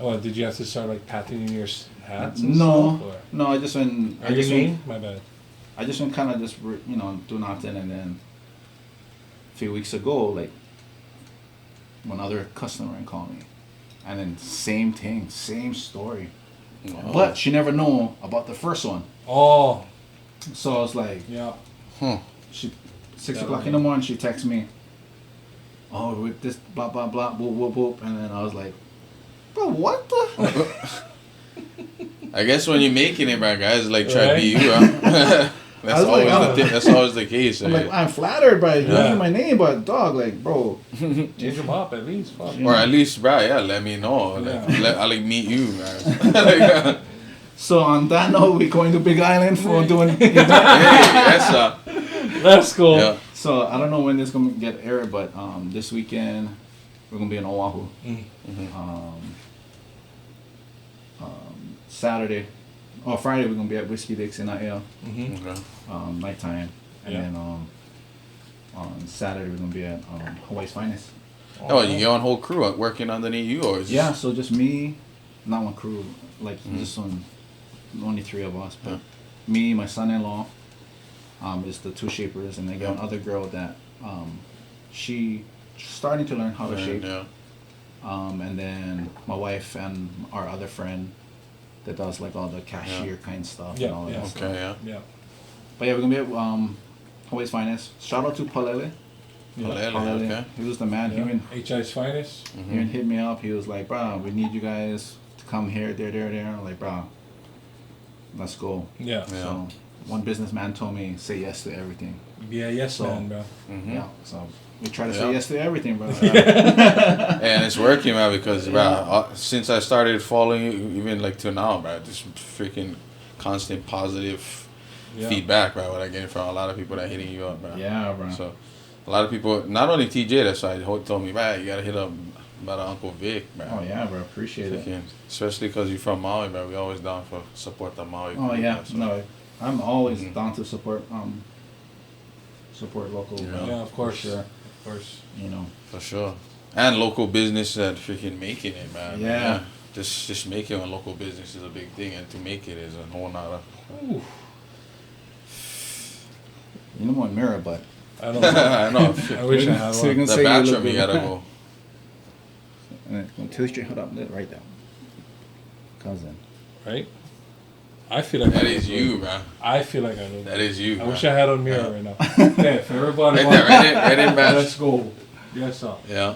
Oh, did you have to start like patenting your hats? And No, stuff, or? no, I just went. Are you mean? My bad. I just went kind of just do nothing, and then a few weeks ago, like one other customer called me, and then same thing, same story, Oh. but she never know about the first one. Oh, So I was like, yeah. she 6 That o'clock was in the morning, she texts me, oh, with this blah blah blah, whoop whoop whoop, and then I was like, bro, what the? I guess when you're making it, man, guys like try to Right? be you. Huh? That's I was like, always the thing. That's always the case. I'm eh? like, I'm flattered by Yeah. using my name, but dog, like, bro, Change them up at least. Fuck. Or at least, bro, yeah, let me know. Like, Yeah. I'll like meet you, man. Like, So on that note, we're going to Big Island for doing. hey, that's That's cool. yeah. So I don't know when this gonna get aired, but this weekend we're gonna be in Oahu. Saturday or Friday we're gonna be at Whiskey Dicks in Aiel, Mm-hmm. Okay. nighttime, and Yeah. then on Saturday we're gonna be at Hawaii's Finest. Oh, you get one whole crew working underneath you, or is Yeah, so just me, not one crew, like just only 3 of us, but me, my son-in-law, is the 2 shapers, and I got another girl that she starting to learn how to shape. Yeah. And then my wife and our other friend that does like all the cashier kind of stuff Yeah, and all yeah. that stuff. Okay, yeah. Yeah. But yeah, we're gonna be at Hawaii's Finest. Shout out to Palele. Palele, okay. He was the man. Yeah. HI's finest. He even hit me up. He was like, bro, we need you guys to come here, there. I'm like, bro, let's go. Yeah. Yeah. So one businessman told me, say yes to everything. Yeah, yes, So- man, bro. Yeah. So we try to Yeah. say yes to everything, bro. And it's working, man, because bro, since I started following you, even like till now, bro, just freaking constant positive Yeah. feedback, bro, what I get from a lot of people that hitting you up, bro. Yeah, bro. So a lot of people, not only TJ, that's why told me, bro, you gotta hit up about Uncle Vic, bro. Oh yeah, bro. Appreciate it. Freaking, especially because you're from Maui, bro. We always down for support the Maui. Oh people, yeah, bro, so. no, I'm always down to support support local. Yeah, of course. Sure. Of course. You know. For sure. And local business that freaking making it, man. Yeah. Just making a local business is a big thing, and to make it is a whole nother. Ooh. You know what mirror, but I don't know. I know. I wish I had So you one. can The say you bathroom, look you good. gotta go. Tell you straight, hold up, right there. Cousin. Right? I feel like That I is look you, good. man. I feel like I look That good. is you. I man. wish I had a mirror right now. Yeah, for everybody. Right there, right in, Let's go. Yes, sir. Yeah.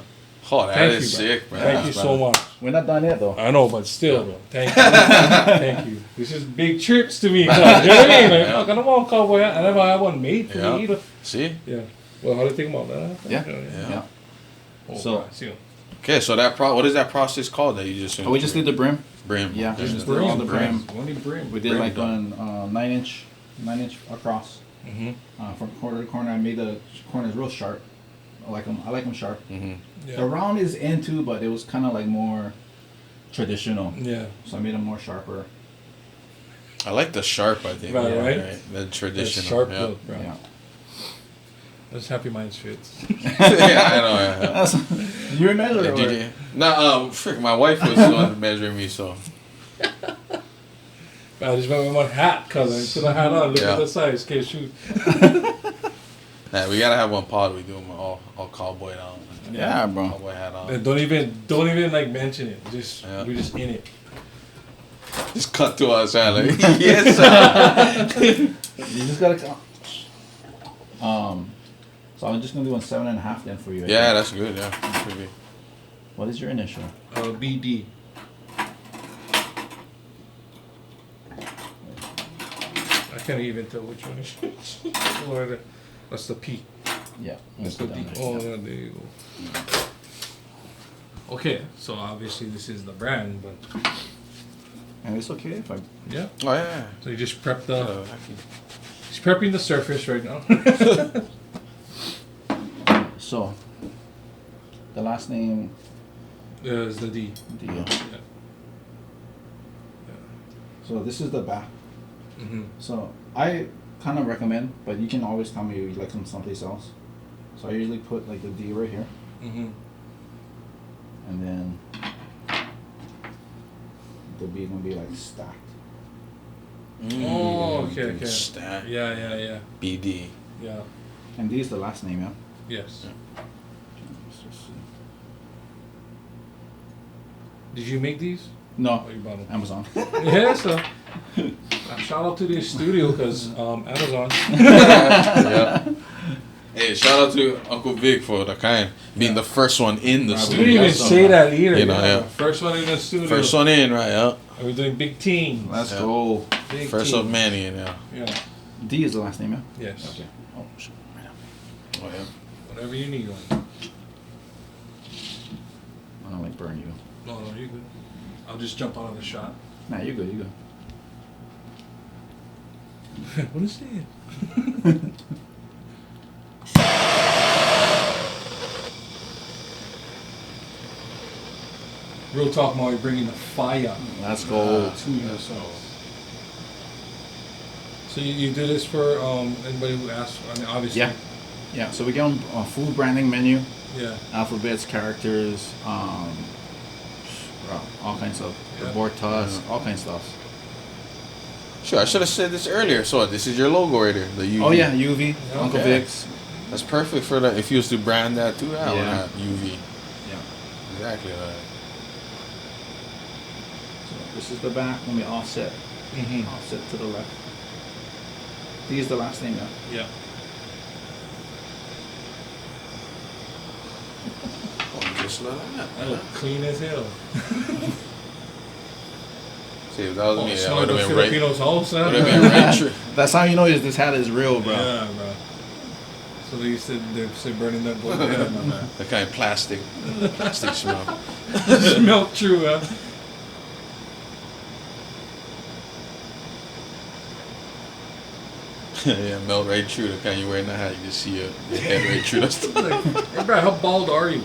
Oh, that Thank is you, bro. sick, man. Thank you so much. We're not done yet, though. I know, but still, bro. Thank you. Thank you. This is big trips to me. You know what I mean? Like, Yeah. fuck, I don't want a cowboy hat. I never had one made for Yeah. me either. See? Yeah. Well, how do you think about that? Yeah. Yeah. Oh, So- right, see you. Okay, so what is that process called that you just? Oh, we just did the brim. brim. Yeah, Okay. just did all the brim. Only brim. We did Brim like done. on 9 inch across Mm-hmm. from corner to corner. I made the corners real sharp. I like them sharp. Mm-hmm. Yeah. The round is in too, but it was kind of like more traditional. Yeah. So I made them more sharper. I like the sharp. I think. Right. The traditional. Sharp yeah. look, bro. Yeah. That's Happy Minds fits. yeah, I know. Yeah. You remember Did it? you? No, frick. My wife was the one measuring me, so. I just went with my hat, cause I put a hat on. Look Yeah. at the size, can't shoot. Nah, we gotta have one pod. We do them all cowboy down. Yeah, bro. Cowboy hat on. And don't even like mention it. Just Yeah. we're just in it. Just cut to us, like, yes, sir. You just gotta. So I'm just gonna do 1 7.5 then for you. I Yeah, think. that's good. Yeah, that's pretty good. What is your initial? BD. I can't even tell which one is which. Or that's the P. Yeah. That's the D. Oh, yeah, there you go. Okay, so obviously this is the brand, but And it's okay if I. yeah. Oh yeah. So you just prep the. Yeah. He's prepping the surface right now. So. The last name. There's the D. The. Yeah. So this is the back. Mm-hmm. So I kind of recommend, but you can always tell me you like them someplace else. So I usually put like the D right here, Mm-hmm. and then the B gonna be like stacked. Oh, okay. Stack. Yeah. BD. Yeah. And D is the last name, yeah. Yes. Let's just see. Did you make these? No, Oh, you bought them. Amazon. Yeah, so shout out to the studio because Amazon. yeah. Hey, shout out to Uncle Vic for the kind being the first one in the Right, We studio. didn't even say that either. You know, yeah. First one in the studio. First one in, right? Yeah. And we're doing big teams. Let's Yeah. go. Big First teams. of many, yeah. Yeah. D is the last name, yeah. Yes. Okay. Oh shit. Right now. Oh yeah. Whatever you need. One. I don't like burn you. No, you're good. I'll just jump out of the shot. Nah, you're good. You're good. What is it? Real talk, Maui, bringing the fire Let's go. to yourself. So you do this for anybody who asks? I mean, obviously. Yeah. Yeah. So we get on a full branding menu, Yeah. alphabets, characters, all kinds of the Yeah. board toss, all kinds of stuff. Sure, I should have said this earlier. So this is your logo right here, the UV. Oh yeah, UV, Uncle Okay. Vic's. That's perfect for that. If you was to brand that too, I would Yeah. have UV. Yeah. Exactly. So this is the back. Let me offset. Mm-hmm. Offset to the left. D is the last name, yeah. Yeah. Oh, just like that. That look clean as hell. See, if that was me, It's that not would the have been right. Filipinos' house, huh? Would have been right. True. That's how you know this hat is real, bro. Yeah, bro. So they said burning that boy. Yeah, man. The kind of plastic smell. Smell true, huh? Yeah, melt right through. The kind you wear in the hat, you just see your head right through. That's the Like, hey, bro, how bald are you?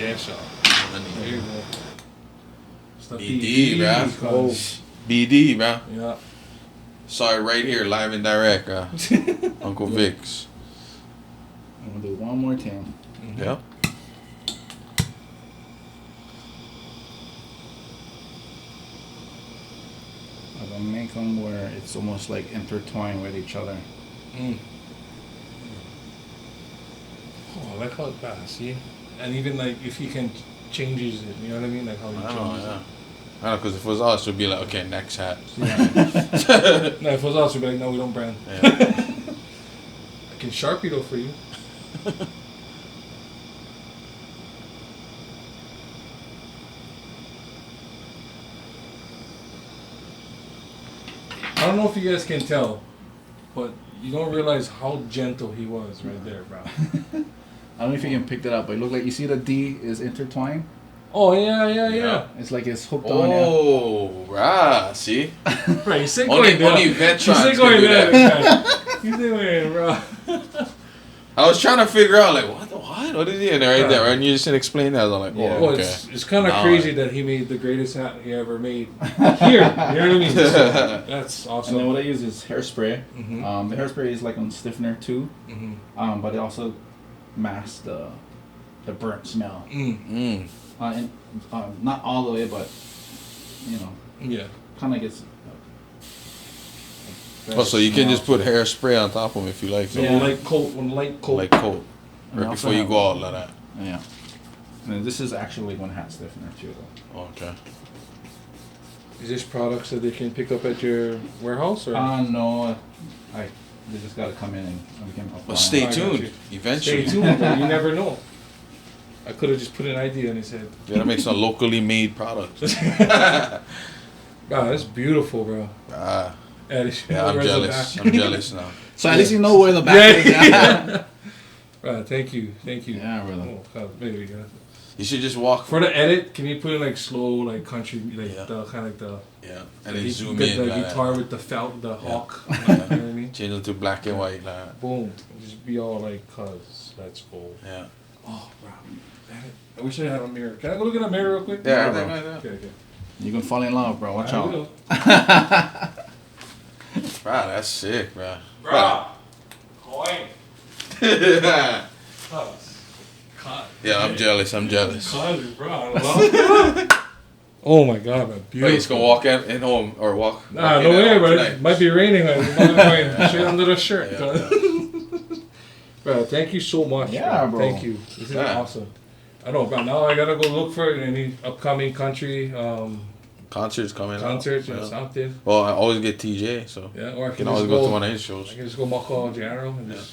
Yeah, sure. There you go. It's the BD, bro. because- BD, bro. Yeah. Saw it right here, live and direct, bro. Uncle Vics. I'm gonna do one more thing. Yeah. I'm gonna make them where it's almost like intertwined with each other. Mm. Oh, I like how it passed, see? And even like if he can changes it, you know what I mean? Like how he I changes know, yeah. I know, because if it was us, it would be like, okay, next hat. it. No, if it was us, we'd be like, no, we don't brand. Yeah. I can Sharpie though for you. I don't know if you guys can tell, but you don't realize how gentle he was right there, bro. I don't know if you can pick that up, but it look like you see the D is intertwined. Oh, yeah. It's like it's hooked on. Yeah. Oh, rah, see? Right, you say Only going veterans can going do there. that. You say going, bro. I was trying to figure out, like, what is he in there right there? Right? And you just didn't explain that. I was like, Yeah. oh, Well, okay. it's kind of Now crazy that he made the greatest hat he ever made here. You know what I mean? So, that's awesome. And then what I use is hairspray. Mhm. The hairspray is like on stiffener too, Mhm. but it also masks the burnt smell. Mm. And not all the way, but you know, Yeah. kind of gets. Oh, so you can just put hairspray on top of him if you like. So Yeah. One light coat. like coat. And Right also before you have- go out like that. Yeah. And this is actually one hat stiffener too, though. Okay. Is this products that they can pick up at your warehouse or? No, they just gotta come in and we can apply. Well, stay I got tuned. you. Eventually. Stay tuned. Bro. You never know. I could have just put an idea in his head. You gotta make some locally made products. Wow, that's beautiful, bro. Ah, Where's yeah, I'm the jealous. back? I'm jealous now. So at least you know where the back is. Yeah. Right, thank you. Yeah, brother. Oh, God, there we go. You should just walk. For the edit, can you put in like slow, like country, like Yeah. the kind of like the Yeah, the and then zoom the, in. the like guitar that. with the felt, the hawk. Yeah. You know what I mean? Change it to black and white. Like that. Boom, just be all like, cuz let's go. Yeah. Oh, wow. Damn it. I wish I had a mirror. Can I go look in the mirror real quick? Yeah, bro. Okay. You can fall in love, bro. Watch I out. will. Bro, that's sick, bro. Bruh. Coin. yeah, Cuz. I'm jealous. I'm jealous. Cuz, bro. I love it. Oh my god, man. Beautiful. Wait, he's gonna walk in home or walk. Nah, walk no in way, at bro. tonight. It might be raining. Like, we're going straight under the shirt. Yeah, cuz. Bro, thank you so much. Yeah, bro. Thank you. This is Yeah. awesome. I know, but now I gotta go look for any upcoming country Concerts coming concerts out. or Yeah. something. Well, I always get TJ, so Yeah, or I you can can always just go go. to one of his I shows. can just go Mahalo General and just.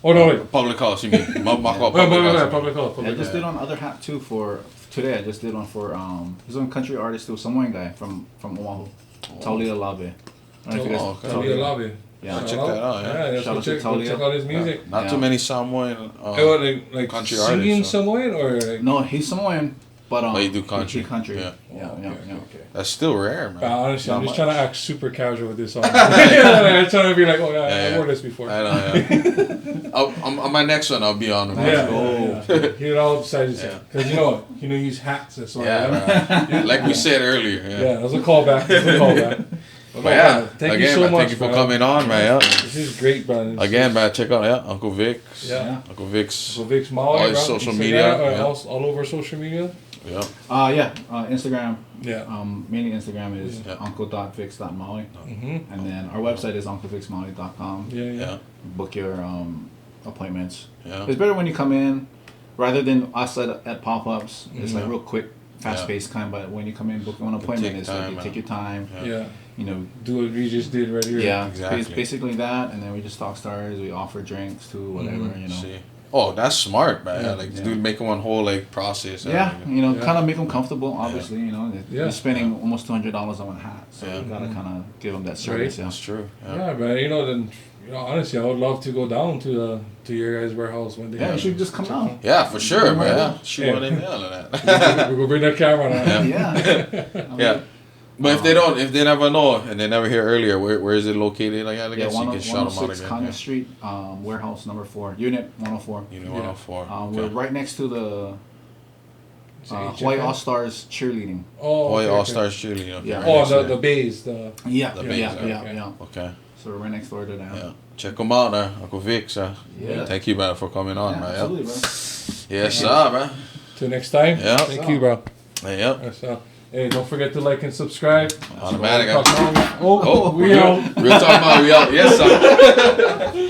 Oh no! Wait. Public house, you mean? Public Wait, house. public call. I Public just call. did on other hat too for today. I just did one for he's a country artist too, Samoan guy from Oahu, Taulia Labe. I don't know if you guys- okay. Talia Lobby. Yeah. Check that out, yeah. Yeah, Shout go out to check, go Talia. check out his music. Not too Yeah. many Samoan. Hey, what, like country singing artists, so- Samoan or like, No, he's Samoan, but Oh, you do country. He country. Yeah. Yeah, Oh, yeah, okay, yeah. okay. That's still rare, man. But honestly, Not I'm just much. trying to act super casual with this song. I'm trying to be like, oh yeah, Yeah, I yeah. wore this before. I know, yeah. on my next one, I'll be on him. Yeah. He would all decide to say. Yeah. Because you know, use hats. That's why. Yeah, right. Like we said earlier. Yeah, Yeah. that was a callback. That was a callback. But yeah, thank again, you so man, much. thank you for man. coming on, man. Yeah. This is great, man. Again, man, check out Uncle Vics. Yeah. Uncle Vics. So Vics Maui, All his bro. social Instagram, media, or yeah. all over social media. Yeah. Instagram. Yeah. Mainly Instagram is Yeah. uncle.vix.maui. Mm-hmm. Oh. And then our website is unclevicsmaui.com. Yeah. Yeah. Book your appointments. Yeah. It's better when you come in, rather than us at pop-ups. It's like Mhm. real quick, fast-paced kind. But when you come in, book an appointment. take It's like time, you man. take your time. Yeah. You know, Do what we just did right here. yeah, Exactly. It's basically that. And then we just talk stars. We offer drinks too, whatever. Mhm. You know. See. Oh, that's smart, man. Yeah. Like, Yeah. dude, make one whole like process. Yeah, everything. you know, Yeah. kind of make them comfortable. Obviously, you know, Yeah. you're spending almost $200 on one hat, so Yeah. you gotta Mhm. kind of give them that service. Yeah. That's true. Yeah. Yeah, man. You know, then honestly, I would love to go down to your guys' warehouse one day. Yeah, you should just come down. Yeah, for sure, man. Yeah. Yeah. Shoot Yeah. one in there and that. We're gonna bring that camera now. Yeah. Yeah. But if they never know and they never hear earlier, where is it located? Like, I guess you can shout them out 106 again. Congress Street, warehouse number 4, unit 104. Unit 104. We're Okay. right next to the HFN? Hawaii All Stars cheerleading. Oh, Hawaii okay, All okay. Stars cheerleading. Okay, Yeah. right Oh, next to the it. bays. Yeah, The yeah, base, yeah, okay. yeah. Okay. So we're right next door to them. Yeah. Check them out, Uncle Vics. Yeah. Thank you, man, for coming on, man. Absolutely, bro. Yes, sir, man. Till next time. Yeah. Thank you, bro. Yep. Yes, hey, don't forget to like and subscribe. Automatic. Oh, we out. Real talk about we out. Yes, sir.